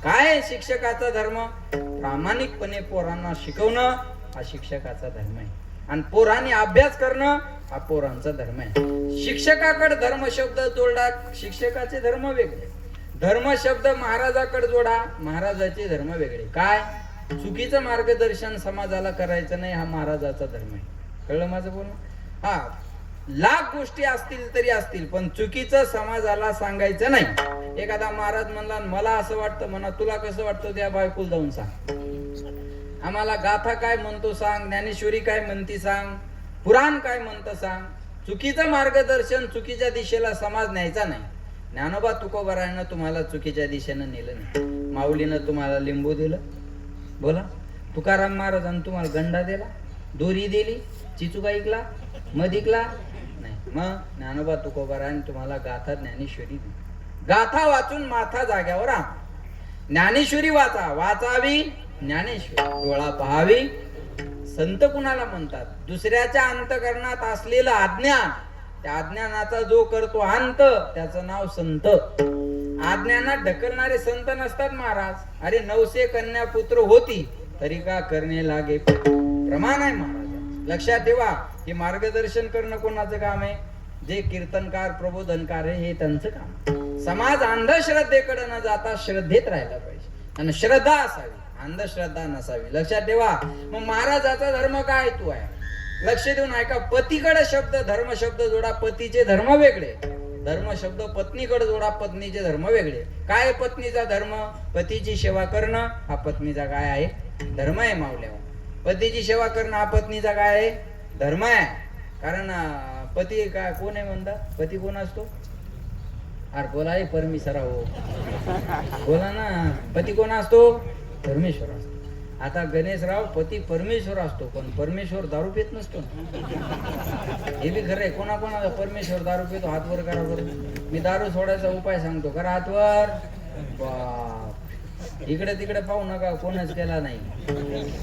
काय शिक्षकाचा धर्म? प्रामाणिकपणे पोरांना शिकवणं हा शिक्षकाचा धर्म आहे. आणि पोरांनी अभ्यास करणं हा पोरांचा धर्म आहे. शिक्षकाकडे धर्म शब्द जोडा, शिक्षकाचे धर्म वेगळे. धर्म शब्द महाराजाकडे जोडा, महाराजाचे धर्म वेगळे. काय? चुकीचं मार्गदर्शन समाजाला करायचं नाही हा महाराजाचा धर्म आहे. कळलं माझं बोलणं? हा, लाख गोष्टी असतील तरी असतील पण चुकीचं समाजाला सांगायचं नाही. एखादा महाराज म्हणला मला असं वाटतं, म्हणा तुला कसं वाटतं त्या बायकोला जाऊन सांग. आम्हाला गाथा काय म्हणतो सांग, ज्ञानेश्वरी काय म्हणती सांग, पुराण काय म्हणतं सांग. चुकीचं मार्गदर्शन, चुकीच्या दिशेला समाज न्यायचा नाही. ज्ञानोबा तुकोबारायनं तुम्हाला चुकीच्या दिशेनं नेलं नाही. माऊलीनं तुम्हाला लिंबू दिलं, बोला. तुकाराम महाराजांनी तुम्हाला गंडा दिला, दोरी दिली, चिचुका ऐकला, मध ऐकला नाही. मग ज्ञानोबा तुकोबारायनं तुम्हाला गाथा ज्ञानेश्वरी दिली. गाथा वाचून माथा जाग्यावर आ. ज्ञानेश्वरी वाचावी ज्ञानेश्वरी. डोळा पहावी. संत कुणाला म्हणतात? दुसऱ्याच्या अंतकरणात असलेलं अज्ञान, त्या अज्ञानाचा जो करतो अंत, त्याचं नाव संत. अज्ञानात ढकलणारे संत नसतात महाराज. अरे 900 कन्या पुत्र होती तरी का करणे लागे प्रमाण आहे महाराज. लक्षात ठेवा, हे मार्गदर्शन करणं कोणाचं काम आहे? जे कीर्तनकार प्रबोधनकार आहे हे त्यांचं काम. समाज अंधश्रद्धेकडे न जाता श्रद्धेत राहायला पाहिजे आणि श्रद्धा असावी, अंधश्रद्धा नसावी. लक्षात ठेवा. मग महाराजाचा धर्म काय तू आहे? लक्ष देऊन ऐका. पतीकडे शब्द धर्म शब्द जोडा, पतीचे धर्म वेगळे. धर्म शब्द पत्नीकडे जोडा, पत्नीचे धर्म वेगळे. काय पत्नीचा धर्म? पतीची सेवा करणं हा पत्नीचा काय आहे? धर्म आहे माऊल्या. पतीची सेवा करणं हा पत्नीचा काय आहे? धर्म आहे. कारण पती काय कोण आहे म्हणतात? पती कोण असतो? अरे बोला, परमेश्वर हो, बोला ना. पती कोण असतो? परमेश्वर असतो. आता गणेशराव, पती परमेश्वर असतो, पण परमेश्वर दारू पित नसतो. हे बी खरं आहे. कोणाकोणाला परमेश्वर दारू पितो? हात वर करा बरं. मी दारू सोडायचा उपाय सांगतो, करा हात वर. बाप, इकडे तिकडे पाहू नका, कोणच केला नाही.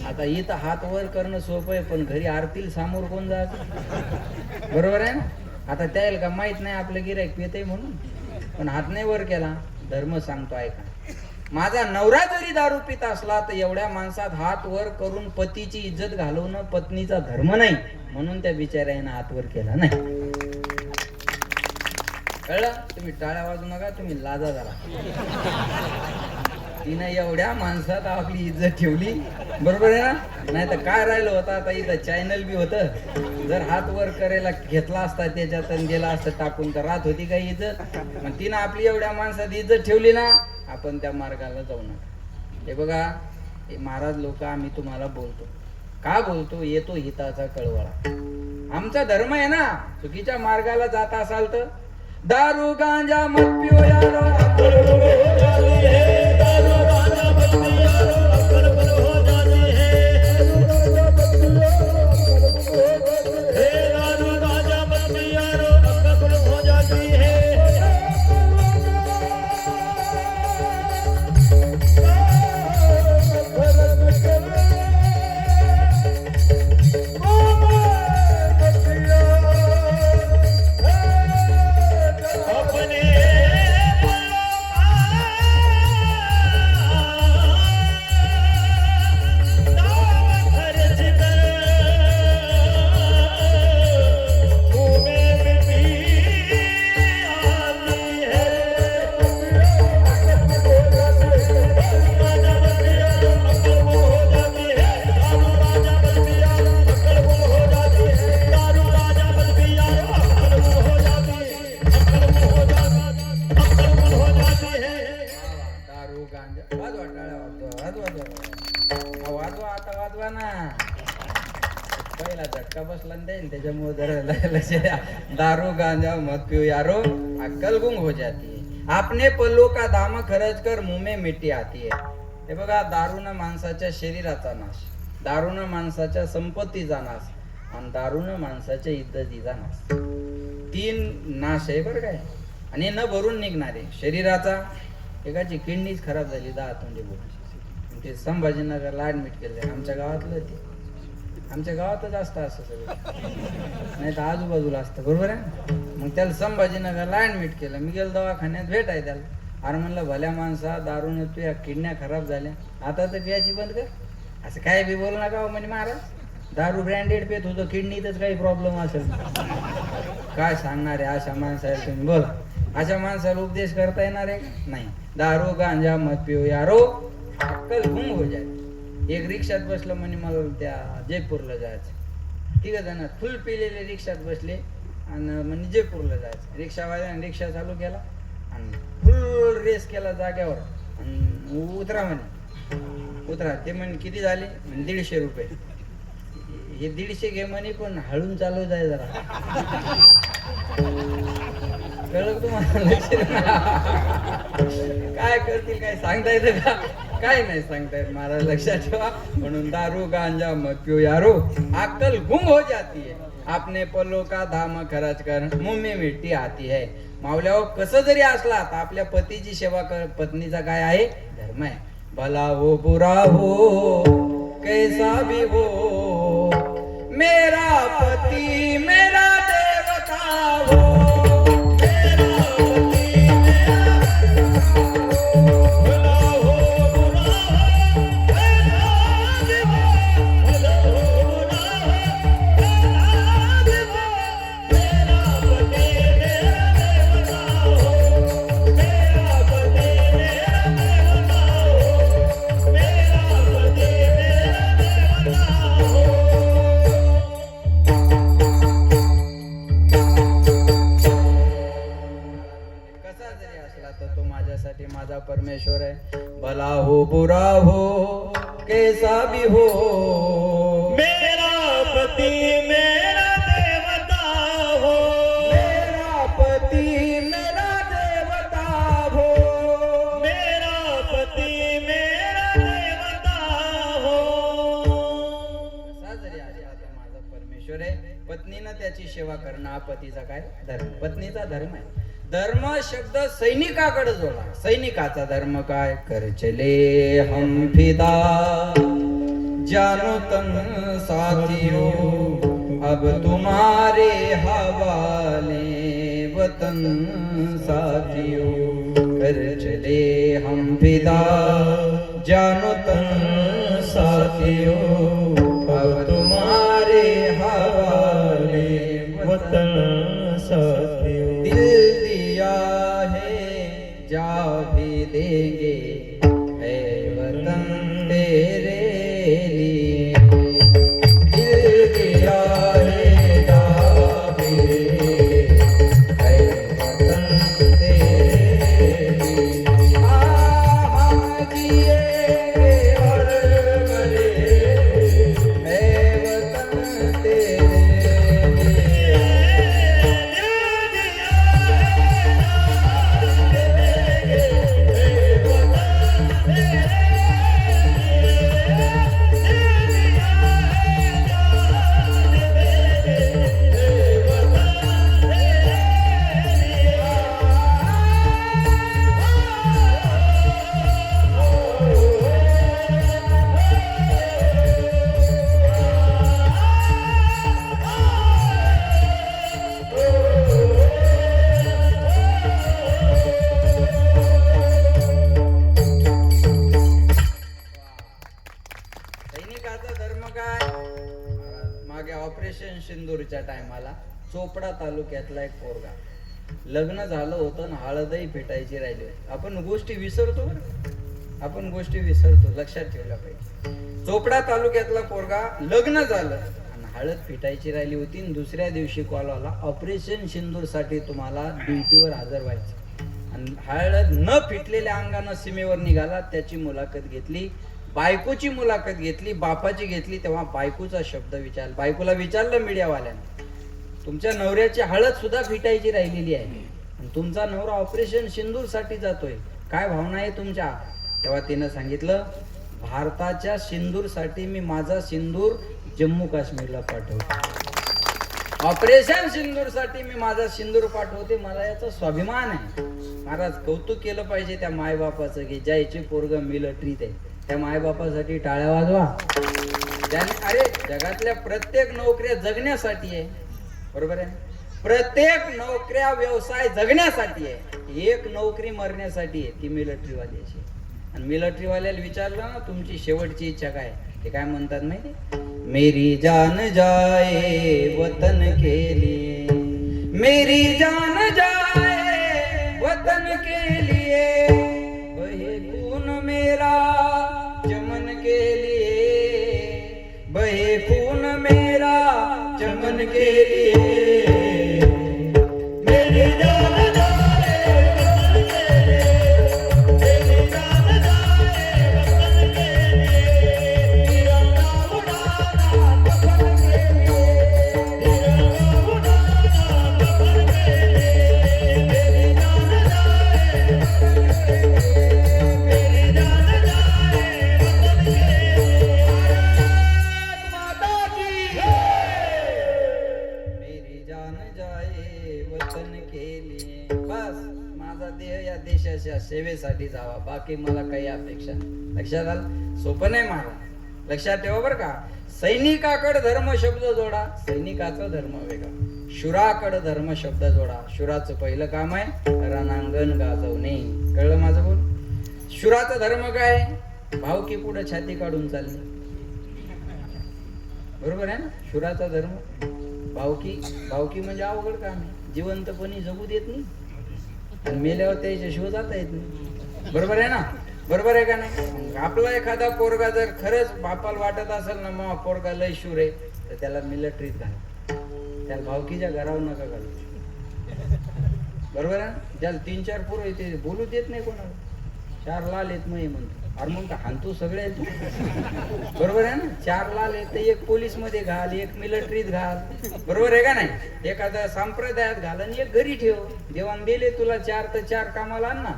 आता इथं हात वर करणं सोपं आहे, पण घरी आरतील समोर कोण जात? बरोबर आहे ना. आता त्याला का माहित नाही आपलं गिऱ्हाईक पितंय म्हणून, पण हात नाही वर केला. धर्म सांगतो ऐका. माझा नवरा जरी दारू पित असला तर एवढ्या माणसात हात वर करून पतीची इज्जत घालवणं पत्नीचा धर्म नाही, म्हणून त्या बिचाऱ्यानं हात वर केला नाही. कळलं? तुम्ही टाळ्या वाजू नका, तुम्ही लाजा जरा. तिनं एवढ्या माणसात आपली इज्जत ठेवली, बरोबर आहे ना. नाही तर काय राहिलं होतं? आता इथं चॅनल बी होतं. जर हात वर करायला घेतला असता त्याच्यात गेला असतं टाकून, तर राहत होती काही इज्जत? मग तिनं आपली एवढ्या माणसात इज्जत ठेवली ना, आपण त्या मार्गाला जाऊ नका. हे बघा, हे महाराज लोक आम्ही तुम्हाला बोलतो का बोलतो? येतो हिताचा कळवळा. आमचा धर्म आहे ना. चुकीच्या मार्गाला जात असाल तर दारू गांजा मत पिओ यारो, दारू गांजा मत पियो यारो, अक्कल गुम हो जाती है. आपने पल्लो का दाम खर्च कर मुंह में मिट्टी आती है. हे बघा, दारूनं माणसाच्या शरीराचा नाश, दारूनं माणसाच्या संपत्तीचा नाश आणि दारूनं माणसाच्या इज्जतीचा नाश. 3 नाश आहे बरं काय. आणि न भरून निघणारे शरीराचा. एकाची किडनीच खराब झाली, 10 तोंडे बोलून. ते संभाजीनगरला ऍडमिट केलं. आमच्या गावातलं ते, आमच्या गावातच असतं असं सगळं, नाही तर आजूबाजूला असतं, बरोबर आहे. मग त्याला संभाजीनगरला ऍडमिट केलं. मी गेलो दवाखान्यात भेटाय त्याला. अरे म्हणलं, भल्या माणसा, दारूने तुझ्या किडन्या खराब झाल्या, आता तर प्यायची बंद कर. असं काय बी बोल नका म्हणे महाराज. दारू ब्रँडेड पेत होतो, किडनीतच काही प्रॉब्लेम असेल. काय सांगणार आहे अशा माणसाला तुम्ही? बोला, अशा माणसाला उपदेश करता येणार आहे? नाही. दारू गांजा मत पिओ यारो, अक्कल गुम हो जाए. एक रिक्षात बसलं म्हणे, मला त्या जयपूरला जायचं. 3 जण फुल पिलेले रिक्षात बसले आणि म्हणे जयपूरला जायचं. रिक्षावाल्याने रिक्षा चालू केला आणि फुल रेस केला जाग्यावर. आणि उतरा म्हणे, उतरा. ते म्हणे किती झाले? म्हणे 150 रुपये. हे 150 घे म्हणे, पण हळून चालू जाय जरा. कळलं का तुम्हाला? लक्ष द्या. काय करतील काय सांगता येतं का? काय नाही सांगता येत महाराज, लक्षात ठेवा. म्हणून दारू गांजा मत पिओ यारो, अक्कल गुम हो जाती है. आपने पलो का धाम खराच कर, मुंह में मिट्टी आती है. मावल्यावर कसं जरी असला तर आपल्या पतीची सेवा कर, पत्नीचा काय आहे धर्म आहे. भला हो बुरा हो कैसा भी हो, मेरा पति मेरा देवता हो. माझा परमेश्वर है. भला हो बुरा हो कैसा भी हो, मेरा पति मेरा देवता हो. मेरा पति मेरा देवता हो. मेरा पति मेरा देवता हो. कसा जरी असला तर माझा परमेश्वर आहे. पत्नीनं त्याची सेवा करणं हा पतीचा काय धर्म, पत्नीचा धर्म आहे. धर्म शब्द सैनिकाकडे जोडा. सैनिकाचा धर्म काय? कर चले हम फिदा जानो तन साथियों, अब तुम्हारे हवाले वतन साथियों. कर चले हम फिदा जानो तन साथियों, अब तुम्हारे हवाले वतन साथियों. दिल दिया है जा भी देंगे, है वतन तेरे लिए. दिल दिया है जा भी देंगे, है वतन तेरे लिए. हम जिएंगे और मरेंगे, है वतन तेरे लिए. सैनिकाचा धर्म काय? मागे ऑपरेशन सिंदूरच्या टायमाला चोपडा तालुक्यातला एक पोरगा, लग्न झालं होतं आणि हळदही फेटायची राहिली होती. आपण गोष्टी विसरतो बरं, आपण गोष्टी विसरतो, लक्षात ठेवल्या पाहिजे. चोपडा तालुक्यातला पोरगा, लग्न झालं आणि हळद फेटायची राहिली होती. आणि दुसऱ्या दिवशी कॉल आला, ऑपरेशन सिंदूर साठी तुम्हाला ड्युटीवर हजर व्हायचं. आणि हळद न फिटलेल्या अंगानं सीमेवर निघाला. त्याची मुलाखत घेतली, बायकोची मुलाखत घेतली, बापाची घेतली. तेव्हा बायकोचा शब्द विचारला, बायकोला विचारलं मीडियावाल्यानं, तुमच्या नवऱ्याची हळद सुद्धा फिटायची राहिलेली आहे आणि तुमचा नवरा ऑपरेशन सिंदूर साठी जातोय, काय भावना आहे तुमच्या? तेव्हा तिनं सांगितलं, भारताच्या सिंदूर साठी मी माझा सिंदूर जम्मू काश्मीरला पाठवतो. ऑपरेशन सिंदूर साठी मी माझा सिंदूर पाठवते, मला याचा स्वाभिमान आहे. महाराज, कौतुक केलं पाहिजे त्या मायबापाचं की ज्याचे पोरग मिलिटरीत आहे. त्या मायबापासाठी टाळ्या वाजवा. ज्याने, अरे जगातल्या प्रत्येक नोकऱ्या जगण्यासाठी आहे, बरोबर आहे. प्रत्येक नोकऱ्या व्यवसाय जगण्यासाठी आहे, एक नोकरी मरण्यासाठी आहे, ती मिलिटरीवाल्याची. आणि मिलिटरीवाल्याला विचारलं ना तुमची शेवटची इच्छा काय, ते काय म्हणतात माहिती? मेरी जान जाए वतन के लिए, मेरी जान जाए वतन के लिए, बहे खून मेरा चमन के लिए, बहे खून मेरा चमन के लिए. मेरी जान जाए वतन के लिए, मेरी जान जाए वतन के लिए, तिरंगा उड़ाना वतन के लिए, तिरंगा उड़ाना वतन के लिए. सेवेसाठी जावा, बाकी मला काही अपेक्षा नाही. लक्षात आलं? सोपं नाही महाराज, लक्षात ठेवा बरं का. सैनिकाकडे धर्म शब्द जोडा, सैनिकाचा धर्म वेगळा. शुराकडे धर्म शब्द जोडा, शुराचं पहिलं काम आहे रणांगण गाजवणे. कळलं माझं बोल? शुराचा धर्म काय? भावकी पुढे छाती काढून चालणे. बरोबर आहे ना? शुराचा धर्म भावकी. भावकी म्हणजे अवघड काम आहे, जिवंतपणी जगू देत नाही आणि मेल्यावर त्याच्या शिव जाता येत नाही. बरोबर आहे ना? बरोबर आहे का नाही? आपला एखादा पोरगा जर खरंच बापाला वाटत असेल ना मग पोरगा लय शूर आहे, तर त्याला मिलिटरीत घाल, त्याला भावकीच्या घरावर नका घालू. बरोबर आहे ना? ज्याला 3-4 पोरं येते बोलू देत नाही कोणाला, 4 लाल येत नाही म्हणतो. अरे मग हानतो सगळे येतो. बरोबर आहे ना? 4 लाल येत, एक पोलीस मध्ये घाल, एक मिलिटरीत घाल. बरोबर आहे का नाही? एखादा संप्रदायात घाल आणि एक घरी ठेव. देवान दिले तुला 4 तर 4 कामाला आण ना,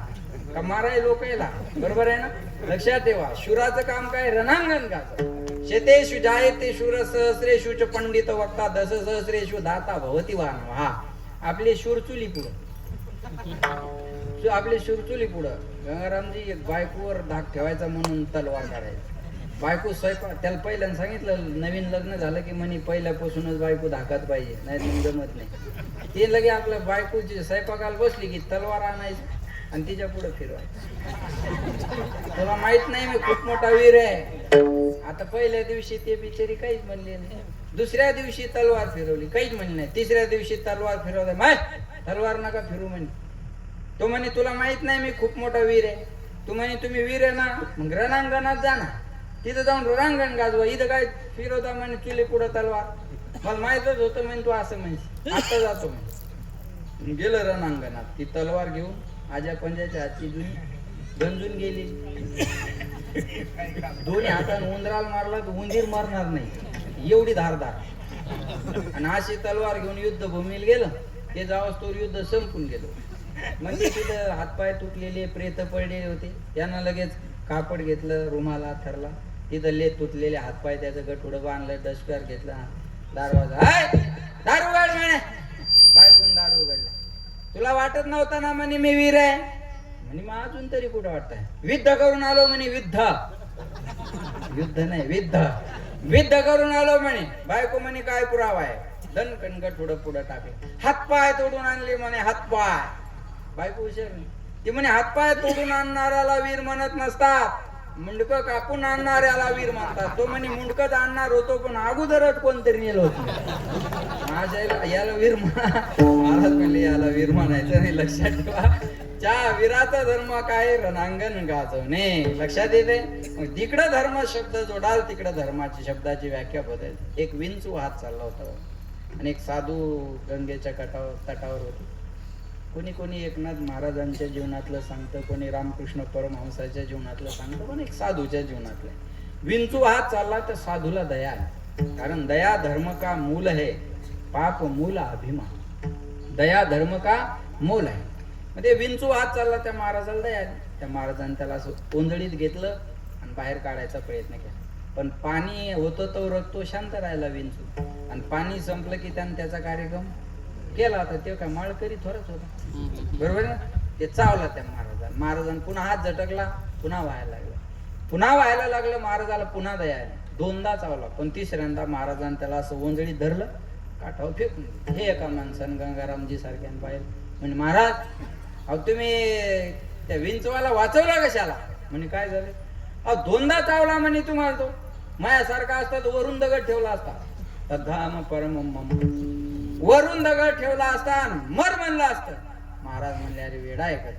का माराय लोकायला. बरोबर आहे ना? लक्षात ठेवा, शुराचं काम काय? रणांगण गाजव. शेतेषु जायते शूर सहस्रेषु च पंडित वक्ता दश सहस्रेषु दाता भवती वाहन. हा आपले शूर चुली पुढं, आपले शूर चुली पुढं. गंगारामजी एक बायकोवर धाक ठेवायचा म्हणून तलवार काढायची. बायको स्वयंपाक, त्याला पहिल्यांदा सांगितलं नवीन लग्न झालं की म्हणे पहिल्यापासूनच बायको धाकात पाहिजे, नाही तर जमत नाही. ते लगे आपल्या बायकोची स्वयंपाकाला बसली की तलवार आणायची आणि तिच्या पुढे फिरवायचं. तुला माहित नाही मी खूप मोठा वीर आहे. आता पहिल्या दिवशी ते बिचारी काहीच म्हणले नाही, दुसऱ्या दिवशी तलवार फिरवली, काहीच म्हणले नाही, तिसऱ्या दिवशी तलवार फिरवली, माय तलवार नका फिरू म्हणे. तो म्हणे तुला माहित नाही मी खूप मोठा वीर आहे. तू म्हणे तुम्ही वीर आहे ना, मग रणांगणात जा ना, तिथं जाऊन रणांगण गाजवा. इथं काय फिरवता म्हणे किल्ले पुढं तलवार, मला माहितच होतं म्हणे तू असं म्हणजे. आता जातो म्हणे. गेलं रणांगणात, ती तलवार घेऊन आजा पंजाच्या हातची जुनी गंजून गेली. दोन्ही हाताने उंदराला मारला तर उंदीर मारणार नाही, एवढी धारदार. आणि अशी तलवार घेऊन युद्धभूमीला गेलं. ते जावस तो युद्ध संपून गेलो. म्हणजे तिथं हातपाय तुटलेले, प्रेत पडलेले होते. यानं लगेच कापड घेतलं, रुमाला थरला, तिथं लेत तुटलेले हातपाय त्याचं गटुडं बांधलं, डस्टर घेतला, दारवाजा दारू उघड म्हणे. बायकून दारू उघडला. तुला वाटत नव्हतं ना म्हणे मी वीर आहे म्हणे. मग अजून तरी कुठं वाटतंय? विद्ध करून आलो म्हणे. विद्ध, युद्ध नाही विद्ध, विद्ध करून आलो म्हणे. बायको म्हणे काय पुरावा आहे? दणकन गटुडं पुढं टाकलं. हातपाय तोडून आणले म्हणे. हातपाय. बायको हुशार ती म्हणे हातपाय तोडून आणणाऱ्याला वीर म्हणत नसतात, मुंडक कापून आणणाऱ्याला वीर म्हणतात. तो म्हणे मुंडकच आणणार होतो पण अगोदरच कोणतरी नेलं होतं. माझ्या याला वीर म्हणा. महाराज म्हणले याला वीर म्हणायचं नाही. लक्षात ठेवा, त्या वीराचा धर्म काय? रणांगण गाजवणे. लक्षात येते? मग जिकडं धर्म शब्द जोडाल तिकडं धर्माची शब्दाची व्याख्या बदलते. एक विंचू हात चालला होता आणि एक साधू गंगेच्या तटावर होते. कोणी कोणी एकनाथ महाराजांच्या जीवनातलं सांगतं, कोणी रामकृष्ण परमहंसाच्या जीवनातलं सांगतं, पण एक साधूच्या जीवनातलं. विंचू हात चालला तर साधूला दया आहे, कारण दया धर्म का मूल है, पाप मूल अभिमान. दया धर्म का मूल आहे. मग ते विंचू हात चालला, त्या महाराजाला दया आली. त्या महाराजांनी त्याला असं ओंजळीत घेतलं आणि बाहेर काढायचा प्रयत्न केला. पण पाणी होतं तो रखतो शांत राहिला विंचू, आणि पाणी संपलं की त्याने त्याचा कार्यक्रम केला होता. ते काय माळकरी थोडंच होता. बरोबर ना? ते चावला त्या महाराजांना पुन्हा हात झटकला, पुन्हा व्हायला लागला, पुन्हा व्हायला लागलं. महाराजाला पुन्हा दया आली. 2दा चावला, पण तिसऱ्यांदा महाराजांनी त्याला असं ओंजळीत धरलं, काठावर फेकून दिलं. हे एका माणसानं गंगारामजी सारख्यानं पाहिलं. म्हणजे महाराज अहो तुम्ही त्या विंचवाला वाचवला कशाला? म्हणे काय झालं? अहो 2दा चावला म्हणे तुम्हाला. तो मायासारखा असता तर वरून दगड ठेवला असता. तद्धाम परम वरून दगड ठेवला असता, मर म्हणलं असतं. महाराज म्हणले अरे वेडा आहे का?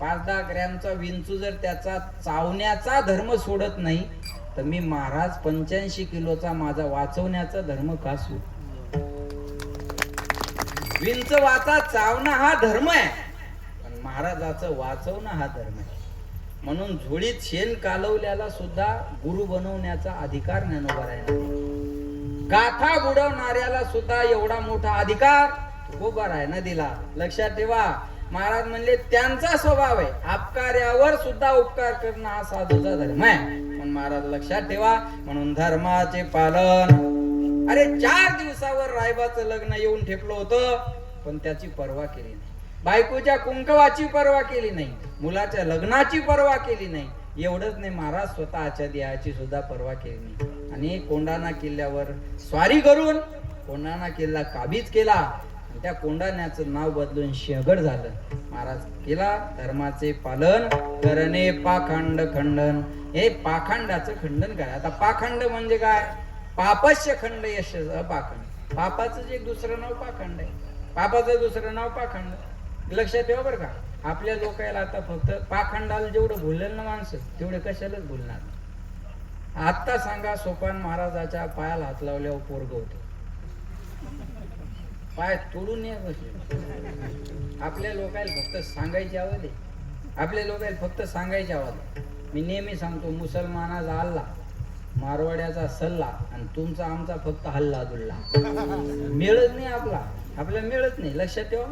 5-10 ग्रॅमचा विंचू जर त्याचा चावण्याचा धर्म सोडत नाही तर मी महाराज 85 किलोचा माझा वाचवण्याचा धर्म का सोड? विंच वाचा चावणं हा धर्म आहे, पण महाराजाचं वाचवणं हा धर्म आहे. म्हणून झोळीत शेण कालवल्याला सुद्धा गुरु बनवण्याचा अधिकार ज्ञानोबारायांना. गाथा बुडवणाऱ्याला सुद्धा एवढा मोठा अधिकार तुकोबारायानं दिला. लक्षात ठेवा, महाराज म्हणले त्यांचा स्वभाव आहे अपकार्यावर सुद्धा उपकार करणं हा साधूचा धर्म आहे. पण महाराज लक्षात ठेवा, म्हणून धर्माचे पालन. अरे 4 दिवसावर रायबाचं लग्न येऊन ठेपलं होतं, पण त्याची पर्वा केली नाही. बायकोच्या कुंकवाची पर्वा केली नाही, मुलाच्या लग्नाची पर्वा केली नाही, एवढंच नाही महाराज स्वतःच्या देहाची सुद्धा पर्वा केली नाही. आणि कोंढाणा किल्ल्यावर स्वारी करून कोंढाणा किल्ला काबीज केला आणि त्या कोंढाण्याचं नाव बदलून सिंहगड झालं. महाराज केला धर्माचे पालन करणे पाखंड खंडन. हे पाखंडाचं खंडन काय. आता पाखंड म्हणजे काय, पापस्य खंड यश पाखंड. पापाचं जे दुसरं नाव पाखंड आहे, पापाचं दुसरं नाव पाखंड. लक्षात ठेवा बरं का. आपल्या लोकायला आता फक्त पाखंडाला जेवढं बोललेलं ना माणसं तेवढे कशालाच बोलणार. आता सांगा सोपान महाराजाच्या पायाला हात लावल्यावर पोरग होत, पाय तोडून नाही बसले. आपल्या लोकायला फक्त सांगायची आवाज आहे, आपल्या लोकायला फक्त सांगायची आवाज आहे. मी नेहमी सांगतो मुसलमानाचा अल्ला, मारवाड्याचा सल्ला आणि तुमचा आमचा फक्त हल्ला दुल्ला. मिळत नाही आपला, आपल्याला मिळत नाही. लक्षात ठेवा.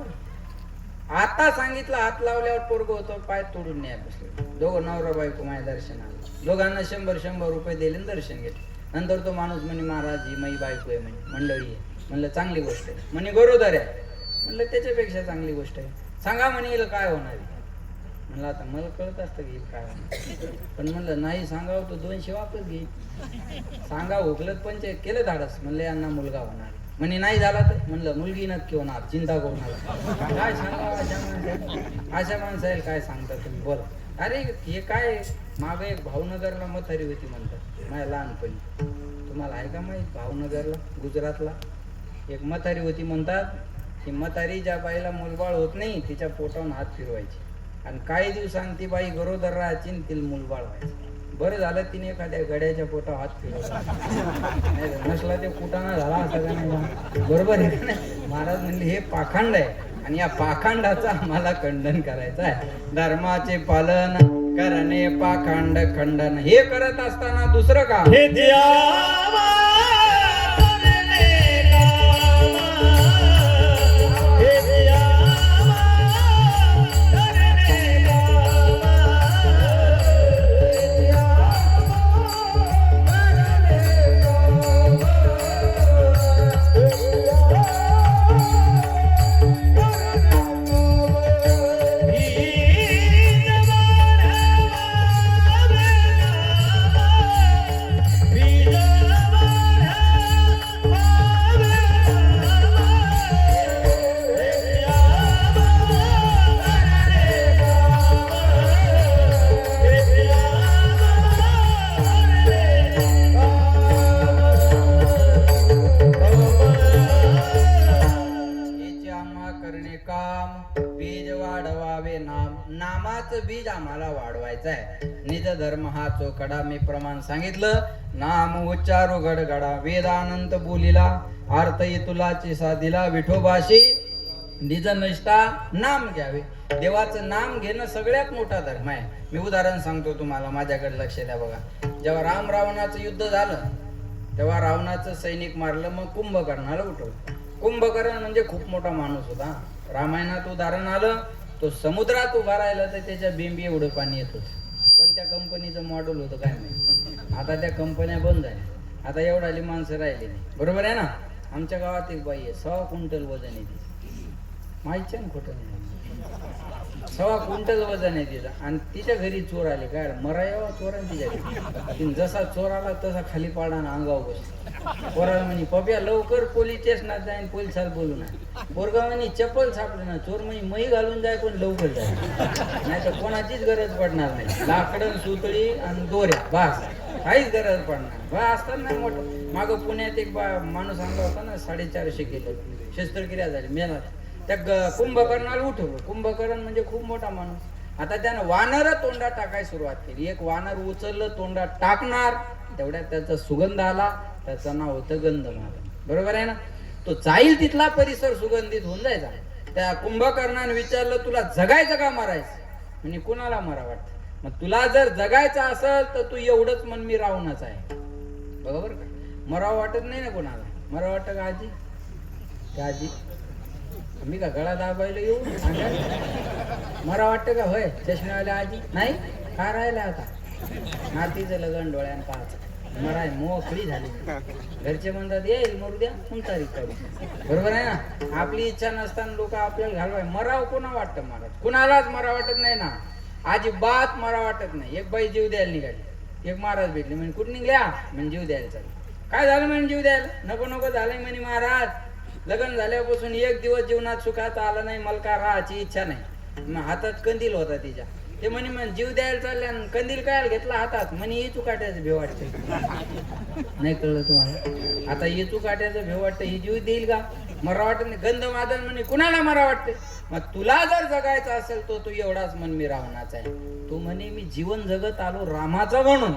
आता सांगितलं हात लावल्यावर पोरग होतो, पाय तोडून नाही बसले. दोघं नवरा बायको माझ्या दर्शनाला, दोघांना 100 रुपये दिले आणि दर्शन घेतले. नंतर तो माणूस म्हणे महाराज ही माई बायको आहे, म्हणे मंडळी आहे. म्हणलं चांगली गोष्ट आहे. म्हणे गरोदर आहे. म्हणलं त्याच्यापेक्षा चांगली गोष्ट आहे. सांगा म्हणे हिला काय होणार आहे. म्हणलं आता मला कळत असतं की काय होणार, पण म्हणलं नाही सांगावं तर 200 वापस घे. सांगा हुकलत पंचायत केलं धाडस. म्हणलं यांना मुलगा होणार. म्हणे नाही झाला तर. म्हणलं मुलगी नक्की होणार, चिंता करू नका. काय सांगा अशा माणसाला काय सांगता तुम्ही बोला. अरे हे काय, मागं एक भावनगरला मथारी होती म्हणतात माझ्या लहानपणी. तुम्हाला आहे का माहीत भावनगरला गुजरातला एक मथारी होती म्हणतात. की मथारी ज्या बाईला मुलबाळ होत नाही तिच्या पोटावरून हात फिरवायची आणि काही दिवसांनी ती बाई गरोदर राहायची आणि तिला मुलबाळ व्हायचं. बरं झालं तिने एखाद्या गड्याच्या पोटावर हात फिरवला, नाही नसला ते कुटाणा झाला असं का नाही. बरोबर आहे ना. महाराज म्हणले हे पाखंड आहे आणि या पाखंडाचा आम्हाला खंडन करायचं आहे. धर्माचे पालन करणे पाखंड खंडन. हे करत असताना दुसरं का, हे द्यावा करणे कामा, हे द्यावा करणे कामा, हे द्यावा करणे कामा, हे द्यावा नामाचं बीज आम्हाला वाढवायचं आहे. निज धर्म हा चोखडा. मी प्रमाण सांगितलं. नाम उच्चारू गडगडा, वेदानंत बोलिला, अर्थ तुलाची साधिला, विठोबाशी निज निष्ठा नाम घ्यावे. देवाचं नाम घेणं सगळ्यात मोठा धर्म आहे. मी उदाहरण सांगतो तुम्हाला, माझ्याकडे लक्ष द्या बघा. जेव्हा राम रावणाचं युद्ध झालं तेव्हा रावणाचं सैनिक मारलं, मग कुंभकर्णाला उठवलं. कुंभकर्ण म्हणजे खूप मोठा माणूस होता. रामायणात उदाहरण आलं, तो समुद्रात उभा राहिला तर त्याच्या बिंबी एवढं पाणी येत होतं. कोणत्या कंपनीचं मॉडेल होतं काय नाही. आता त्या कंपन्या बंद आहे. आता एवढाली माणसं राहिली नाही. बरोबर आहे ना. आमच्या गावात एक बाई आहे, 100 क्विंटल वजन आहे तिचं. माहिती आहे ना खोटं नाही. 100 क्विंटल वजन आहे तिचं. आणि तिच्या घरी चोर आले. काय मरायवा चोर तिच्या घरी. तिने जसा चोर आला तसा खाली पाडा ना अंगावर बसला. पोराला म्हणे पप्या लवकर पोलीस स्टेशनात जाईन, पोलिसाला बोलून पोरगा म्हणे चप्पल सापडे ना. चोर म्हणे मही घालून जाय पण लवकर जाय, नाही तर कोणाचीच गरज पडणार नाही. लाकडं सुतळी आणि दोऱ्या बास, काहीच गरज पडणार. बा असतात नाही मोठं. मागं पुण्यात एक माणूस आणला होता ना, 450 किलो शस्त्रक्रिया झाली, मेला. त्या कुंभकर्णाला उठवलं. कुंभकर्ण म्हणजे खूप मोठा माणूस. आता त्यानं वानर तोंडात टाकायला सुरुवात केली. एक वानर उचललं, तोंडात टाकणार, तेवढ्यात त्याचा सुगंध आला. त्याचं नाव होतं गंधमादन. बरोबर आहे ना. तो जाईल तिथला परिसर सुगंधित होऊन जायचा. त्या कुंभकर्णाने विचारलं तुला जगायचं का मारायचं. म्हणजे कुणाला मरा वाटतं. मग तुला जर जगायचं असेल तर तू एवढंच म्हण मी रावणच आहे. बरोबर का. मरावं वाटत नाही ना कोणाला. मरा वाटतं का आजी, का आजी मी का गळा दाबायला येऊ मरा वाटतं का. होय चष्म्यावाल्या आजी नाही. काय राहिलं आता नातीचं लगन डोळ्यानं पाहायचं. मराय मोकळी झाली. घरचे म्हणतात येईल मरू द्या मग तारीख काढू. बरोबर आहे ना. आपली इच्छा नसताना लोक आपल्याला घालवाय. मराव कोणा वाटतं महाराज? कुणालाच मरा वाटत नाही ना. अजिबात मरा वाटत नाही. एक बाई जीव द्यायला निघाली. एक महाराज भेटले म्हणजे कुठे निघल्या म्हणजे जीव द्यायला चालू. काय झालं म्हणे जीव द्यायला? नको नको झालंय म्हणे महाराज. लग्न झाल्यापासून एक दिवस जीवनात सुखाचा आला नाही. मला का राहायची इच्छा नाही. मग हातात कंदील होता तिच्या. ते म्हणे मग जीव द्यायला चालल्या कंदील काय घेतला हातात म्हणे येचू काट्याचं भेव वाटते. नाही कळलं तुम्हाला? आता येचू काट्याचं भेव वाटतं. ही जीव देईल का? मरा वाटत नाही. गंध मादन म्हणे कुणाला मरा वाटते? मग तुला जर जगायचं असेल तो तू एवढाच म्हण मी रावणाचा आहे. तू म्हणे मी जीवन जगत आलो रामाचा म्हणून.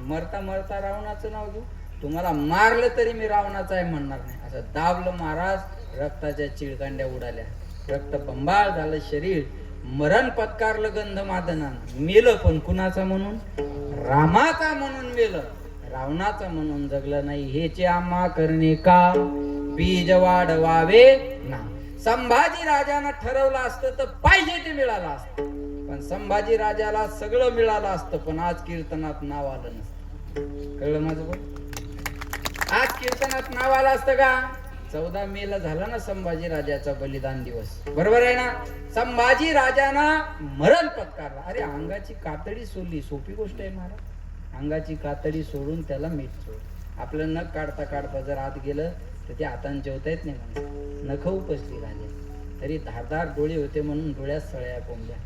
मरता मरता रावणाचं नाव घेऊ. तुम्हाला मारलं तरी मी रावणाचा आहे म्हणणार नाही. असं दाबलं महाराज. रक्ताच्या चिळकांड्या उडाल्या. रक्त बंबाळ झालं शरीर. मरण पत्कारलं गंधमादनानं. मेलं पण कुणाचा म्हणून? रामाचा म्हणून मेलं. रावणाचा म्हणून जगलं नाही. हेचे आम्हा करणे काम बीज वाढवावे ना. संभाजी राजानं ठरवलं असतं तर पाहिजे ते मिळालं असतं. पण संभाजी राजाला सगळं मिळालं असतं पण आज कीर्तनात नाव आलं नसतं. कळलं माझं बोल? आज कीर्तनात नाव आलं असतं का? 14 मेला झाला ना संभाजी राजाचा बलिदान दिवस. बरोबर आहे ना. संभाजी राजाना मरण पत्कारला. अरे अंगाची कातडी सोडली. सोपी गोष्ट आहे महाराज. अंगाची कातडी सोडून त्याला मीठ सोड. आपलं नख काढता काढता जर आत गेलं तर ते हाताने जेवता येत नाही म्हणून. नख उपसली राहिले तरी धारदार डोळे होते म्हणून डोळ्यात सळ्या कोंबल्या.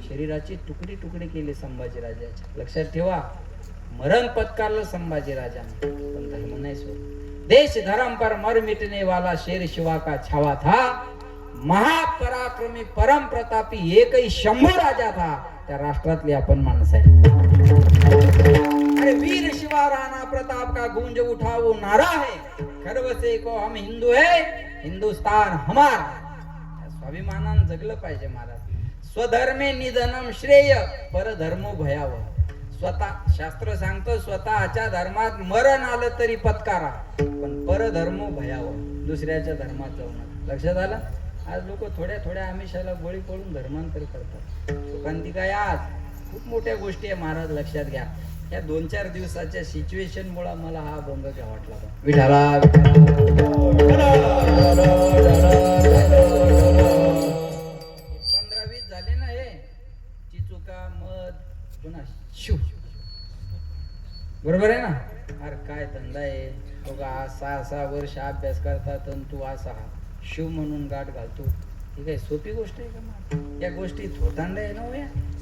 शरीराची तुकडे तुकडे केले संभाजी राजाचे. लक्षात ठेवा. मरण पत्कारलं संभाजी राजाने पण धर्म नाही सोड. देश धर्म पर मर मिटने वाला शेर शिवा का छावा था. महापराक्रमी परम प्रतापी एकही शंभू राजा था. त्या राष्ट्रातली आपण माणसं आहे. अरे वीर शिवा राणा प्रताप का गूंज उठा वो नारा है. खरब से को हम हिंदू है हिंदुस्तान हमारा. स्वाभिमानानं जगलं पाहिजे महाराज. स्वधर्मे निधनम श्रेय परधर्मो भयावह. स्वतः शास्त्र सांगतं स्वतःच्या धर्मात मरण आलं तरी पत्कारा पण परधर्मो भयावह. दुसऱ्याच्या धर्मात जाऊ नका. लक्षात आलं? आज लोक थोड्या थोड्या आमिषाला बळी पडून धर्मांतर करतात. सुखांतिक आहे आज. खूप मोठ्या गोष्टी आहे महाराज. लक्षात घ्या. या 2-4 दिवसाच्या सिच्युएशन मुळे मला हा भंग घ्या वाटला. विठाला 15-20 झाले ना हे. चिचुका मध पुन्हा शिव. बरोबर आहे ना. अरे काय धंदा आहे. बघा 6-6 वर्ष अभ्यास करतात आणि तू असा शिव म्हणून गाठ घालतो. ही काही सोपी गोष्ट आहे का? या गोष्टी थोतांड आहे ना.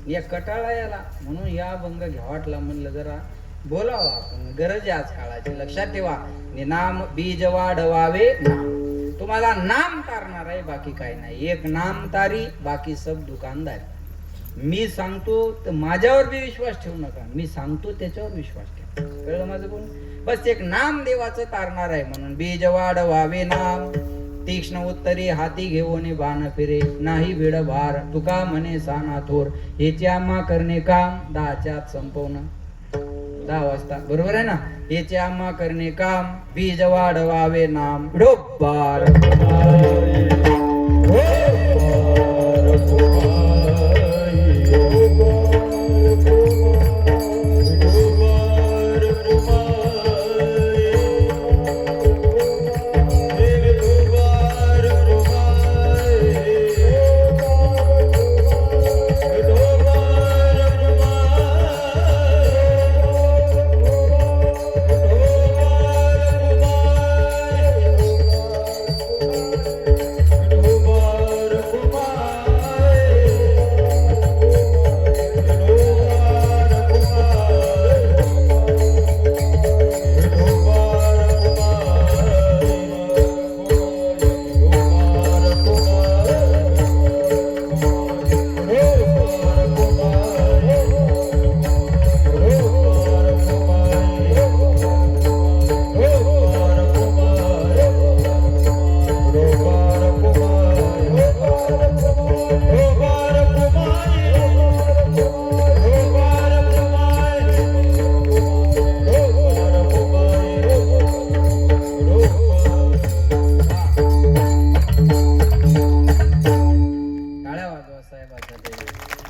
या कटाळा याला म्हणून या भंग घ्या वाटला. म्हणलं जरा बोलावा आपण. गरज आहे आज काळाची. लक्षात ठेवा. निनाम बीज वाढवावे नाम. तुम्हाला नाम तारणार आहे बाकी काही नाही. एक नाम तारी बाकी सब दुकानदारी. मी सांगतो तर माझ्यावर बी विश्वास ठेवू नका. मी सांगतो त्याच्यावर विश्वास ठेवा. कळलं माझं कोण? बस एक नाम देवाचं तारणार आहे म्हणून बीज वाढवावे नाम. तीक्ष्ण उत्तरी हाती घेऊन बाण फिरे नाही भिड भार. तुका म्हणे साना थोर. हेचे आम्हा करणे काम 10च्या आत संपवणं. 10 वाजता. बरोबर आहे ना. हेचे आम्हा करणे काम बीज वाढवावे नाम. ढोबार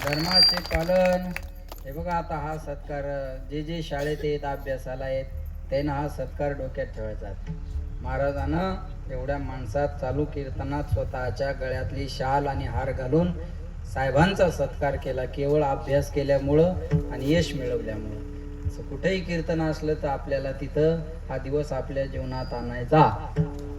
धर्माचे पालन. हे बघा आता हा सत्कार जे जे शाळेत आहेत अभ्यासाला आहेत त्यानं हा सत्कार डोक्यात ठेवायचा. महाराजानं एवढ्या माणसात चालू कीर्तनात स्वतःच्या गळ्यातली शाल आणि हार घालून साहेबांचा सत्कार केला, केवळ अभ्यास केल्यामुळं आणि यश मिळवल्यामुळं. असं कुठेही कीर्तन असलं तर आपल्याला तिथं हा दिवस आपल्या जीवनात आणायचा.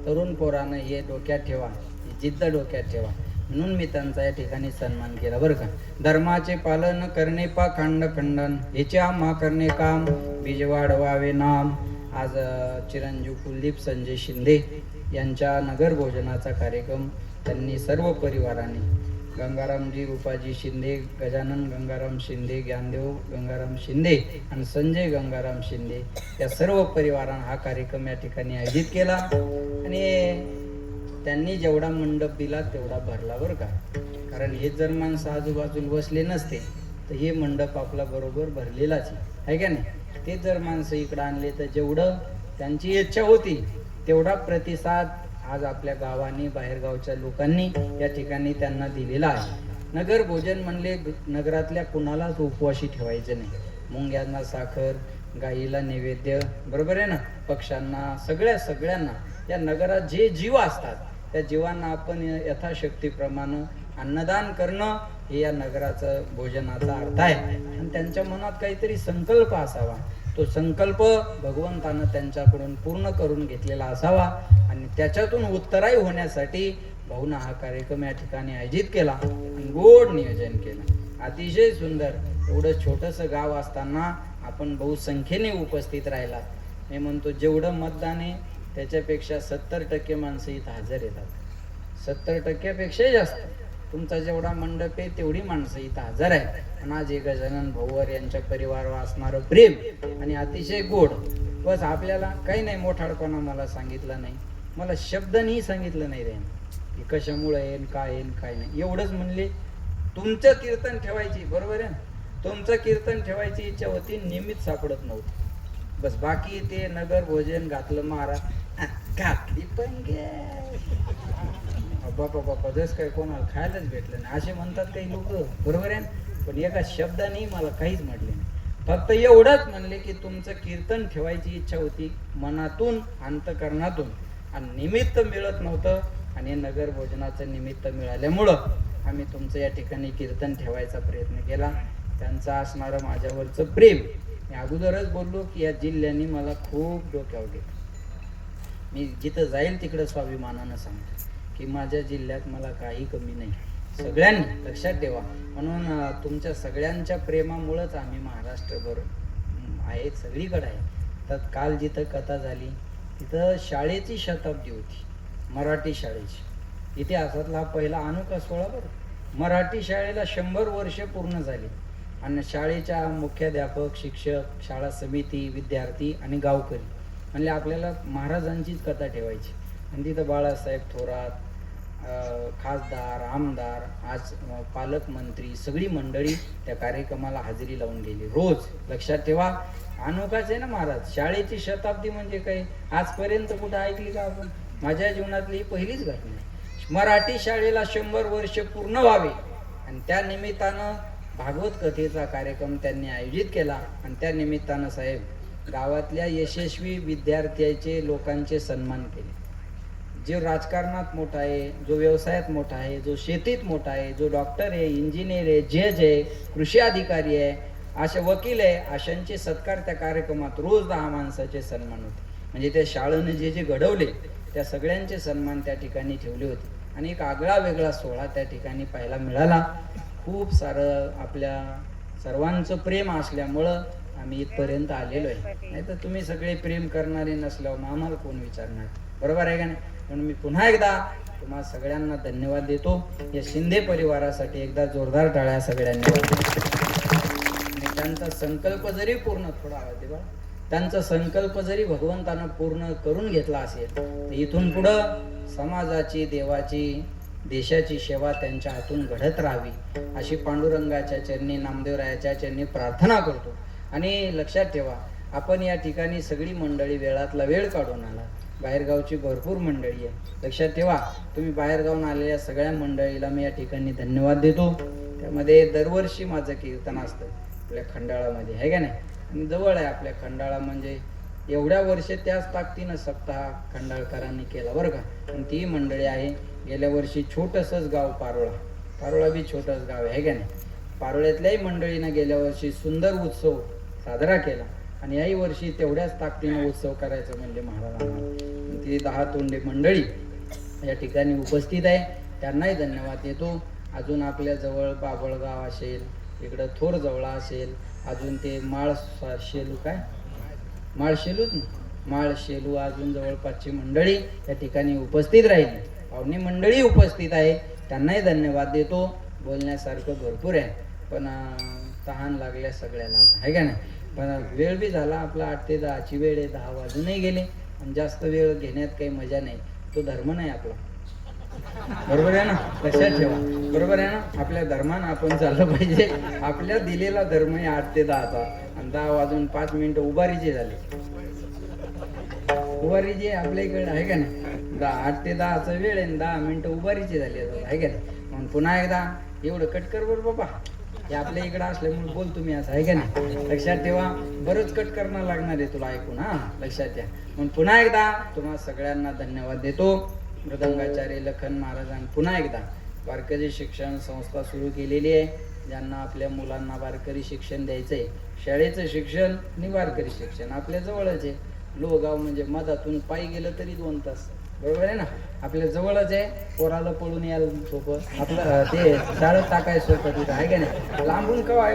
तरुण पोरानं हे डोक्यात ठेवा, ही जिद्द डोक्यात ठेवा. म्हणून मी त्यांचा या ठिकाणी सन्मान केला बरं का. धर्माचे पालन करणे पा खंड खंडन, ह्याचे आम्हा करणे काम, बीज वाढवावे नाम. आज चिरंजीव कुलदीप संजय शिंदे यांच्या नगर भोजनाचा कार्यक्रम त्यांनी सर्व परिवाराने, गंगारामजी रूपाजी शिंदे, गजानन गंगाराम शिंदे, ज्ञानदेव गंगाराम शिंदे आणि संजय गंगाराम शिंदे या सर्व परिवारानं हा कार्यक्रम या ठिकाणी आयोजित केला. आणि त्यांनी जेवढा मंडप दिला तेवढा भरला बरं का. कारण हे जर माणसं आजूबाजूला बसले नसते तर हे मंडप आपला बरोबर भरलेलाच आहे का नाही. ते जर माणसं इकडं आणले तर जेवढं त्यांची इच्छा होती तेवढा प्रतिसाद आज आपल्या गावाने, बाहेरगावच्या लोकांनी या ठिकाणी त्यांना दिलेला आहे. नगर भोजन म्हणले नगरातल्या कुणालाच उपवाशी ठेवायचं नाही. मुंग्यांना साखर, गाईला नैवेद्य, बरोबर आहे ना, पक्ष्यांना, सगळ्यांना या नगरात जे जीव असतात त्या जीवांना आपण यथाशक्तीप्रमाणे अन्नदान करणं हे या नगराचं भोजनाचा अर्थ आहे. आणि त्यांच्या मनात काहीतरी संकल्प असावा, तो संकल्प भगवंतानं त्यांच्याकडून पूर्ण करून घेतलेला असावा आणि त्याच्यातून उत्तराई होण्यासाठी भाऊनं हा कार्यक्रम या ठिकाणी आयोजित केला आणि गोड नियोजन केलं. अतिशय सुंदर. एवढं छोटंसं गाव असताना आपण बहुसंख्येने उपस्थित राहिला. मी म्हणतो जेवढं मतदान आहे त्याच्यापेक्षा 70% माणसं इथं हजर येतात. 70%पेक्षाही जास्त. तुमचा जेवढा मंडप आहे तेवढी माणसं इथं हजर आहे. आणि आज हे गजानन भाऊवर यांच्या परिवारावर असणारं प्रेम आणि अतिशय गोड. बस आपल्याला काही नाही, मोठाडपणा मला सांगितलं नाही, मला शब्दही सांगितलं नाही रे की कशामुळे येईन, काय येईन, काय नाही. एवढंच म्हणले तुमचं कीर्तन ठेवायची, बरोबर आहे ना, तुमचं कीर्तन ठेवायची इच्छा होती, निमित्त सापडत नव्हतं. बस बाकी ते नगर भोजन घातलं महाराज, घातली पण बापा जस काय कोणाला खायलाच भेटलं नाही असे म्हणतात काही लोक, बरोबर आहे. पण एका शब्दाने मला काहीच म्हटले नाही. फक्त एवढंच म्हणले की तुमचं कीर्तन ठेवायची इच्छा होती मनातून, अंतकरणातून, आणि निमित्त मिळत नव्हतं. आणि नगर भोजनाचं निमित्त मिळाल्यामुळं आम्ही तुमचं या ठिकाणी कीर्तन ठेवायचा प्रयत्न केला. त्यांचं असणारं माझ्यावरचं प्रेम, मी अगोदरच बोललो की या जिल्ह्याने मला खूप डोक्यावर घेतलं. मी जिथं जाईल तिकडं स्वाभिमानानं सांगतो की माझ्या जिल्ह्यात मला काही कमी नाही. सगळ्यांनी लक्षात ठेवा. म्हणून तुमच्या सगळ्यांच्या प्रेमामुळंच आम्ही महाराष्ट्रभर आहेत, सगळीकडे आहे. तर काल जिथं कथा झाली तिथं शाळेची शताब्दी होती, मराठी शाळेची. इतिहासातला हा पहिला अनोखा सोहळा बरं. मराठी शाळेला 100 वर्ष पूर्ण झाली आणि शाळेच्या मुख्याध्यापक, शिक्षक, शाळा समिती, विद्यार्थी आणि गावकरी म्हणले आपल्याला महाराजांचीच कथा ठेवायची. आणि तिथं बाळासाहेब थोरात, खासदार, आमदार, आज पालकमंत्री, सगळी मंडळी त्या कार्यक्रमाला हजेरी लावून गेली रोज. लक्षात ठेवा, अनोखाच आहे ना महाराज. शाळेची शताब्दी म्हणजे काही आजपर्यंत कुठं ऐकली का आपण? माझ्या जीवनातली ही पहिलीच घटना आहे. मराठी शाळेला 100 वर्ष पूर्ण व्हावे आणि त्या निमित्तानं भागवत कथेचा कार्यक्रम त्यांनी आयोजित केला. आणि त्या निमित्तानं साहेब गावातल्या यशस्वी विद्यार्थ्याचे, लोकांचे सन्मान केले. जो राजकारणात मोठा आहे, जो व्यवसायात मोठा आहे, जो शेतीत मोठा आहे, जो डॉक्टर आहे, इंजिनियर आहे, जज आहे, कृषी अधिकारी आहे, असे वकील आहे, अशांचे सत्कार त्या कार्यक्रमात रोज 10 माणसाचे सन्मान होते. म्हणजे त्या शाळेने जे जे घडवले त्या सगळ्यांचे सन्मान त्या ठिकाणी ठेवले होते. आणि एक आगळा वेगळा सोहळा त्या ठिकाणी पाहायला मिळाला. खूप सारं आपल्या सर्वांचं प्रेम असल्यामुळं आम्ही इथपर्यंत आलेलो आहे. नाही तर तुम्ही सगळे प्रेम करणारे नसल्यावर आम्हाला कोण विचारणार, बरोबर आहे का नाही. म्हणून मी पुन्हा एकदा तुम्हाला सगळ्यांना धन्यवाद देतो. या शिंदे परिवारासाठी एकदा जोरदार टाळ्या सगळ्यांनी. आणि त्यांचा संकल्प जरी पूर्ण, थोडा आवाज दे बाळा, त्यांचा संकल्प जरी भगवंतानं पूर्ण करून घेतला असेल तर इथून पुढं समाजाची, देवाची, देशाची सेवा त्यांच्या हातून घडत राहावी अशी पांडुरंगाच्या चरणी, नामदेवरायाच्या चरणी प्रार्थना करतो. आणि लक्षात ठेवा, आपण या ठिकाणी सगळी मंडळी वेळातला वेळ काढून आला. बाहेरगावची भरपूर मंडळी आहे. लक्षात ठेवा, तुम्ही बाहेरगावून आलेल्या सगळ्या मंडळीला मी या ठिकाणी धन्यवाद देतो. त्यामध्ये दरवर्षी माझं कीर्तन असतं आपल्या खंडाळामध्ये, आहे का नाही. आणि जवळ आहे आपल्या खंडाळा, म्हणजे एवढ्या वर्ष त्याच ताकदीनं सप्ताह खंडाळकरांनी केला बरं का. आणि ती मंडळी आहे. गेल्या वर्षी छोटंसंच गाव पारोळा बी छोटंच गाव आहे का नाही. पारोळ्यातल्याही मंडळीनं गेल्या वर्षी सुंदर उत्सव साजरा केला आणि याही वर्षी तेवढ्याच ताकदीनं उत्सव करायचं म्हणजे महाराजांना. ती 10 तोंडे मंडळी या ठिकाणी उपस्थित आहे, त्यांनाही धन्यवाद देतो. अजून आपल्या जवळ बाबळगाव असेल, इकडं थोर जवळ असेल, अजून ते शेलू अजून जवळपासची मंडळी या ठिकाणी उपस्थित राहिली. पाहुणे मंडळी उपस्थित आहे, त्यांनाही धन्यवाद देतो. बोलण्यासारखं भरपूर आहे पण तहान लागल्या सगळ्याला आता आहे का नाही. पण वेळ बी झाला आपला 8 ते 10ची वेळ आहे. 10 वाजूनही गेले आणि जास्त वेळ घेण्यात काही मजा नाही. तो धर्म नाही आपला, बरोबर आहे ना. लक्षात ठेवा, बरोबर आहे ना. आपल्या धर्मानं आपण चाललं पाहिजे. आपल्या दिलेला धर्म आहे 8 ते 10चा आणि 10 वाजून 5 मिनिटं उभारीचे झाले. उभारीची आपल्या इकडे आहे का नाही. 8 ते 10चा वेळ आहे, 10 मिनिटं उभारीची झाली आहे का नाही. मग पुन्हा एकदा एवढं कटकर बरं बाबा, हे आपल्या इकडं असल्यामुळे बोल तुम्ही असं आहे का नाही. लक्षात ठेवा, बरंच कट करणं लागणार आहे तुला ऐकून, हा लक्षात ठेवा. मग पुन्हा एकदा तुम्हा सगळ्यांना धन्यवाद देतो. मृदंगाचार्य लखन महाराजांनी पुन्हा एकदा वारकरी शिक्षण संस्था सुरू केलेली आहे. ज्यांना आपल्या मुलांना वारकरी शिक्षण द्यायचं आहे, शाळेचं शिक्षण आणि वारकरी शिक्षण आपल्या जवळच आहे. लोहगाव म्हणजे मधातून पायी गेलं तरी 2 तास, बरोबर आहे ना. आपल्या जवळच आहे, पोराला पळून यायला सोपं, आपलं ते शाळेत टाकायचं सोपं तिथं आहे का नाही. लांबून कवा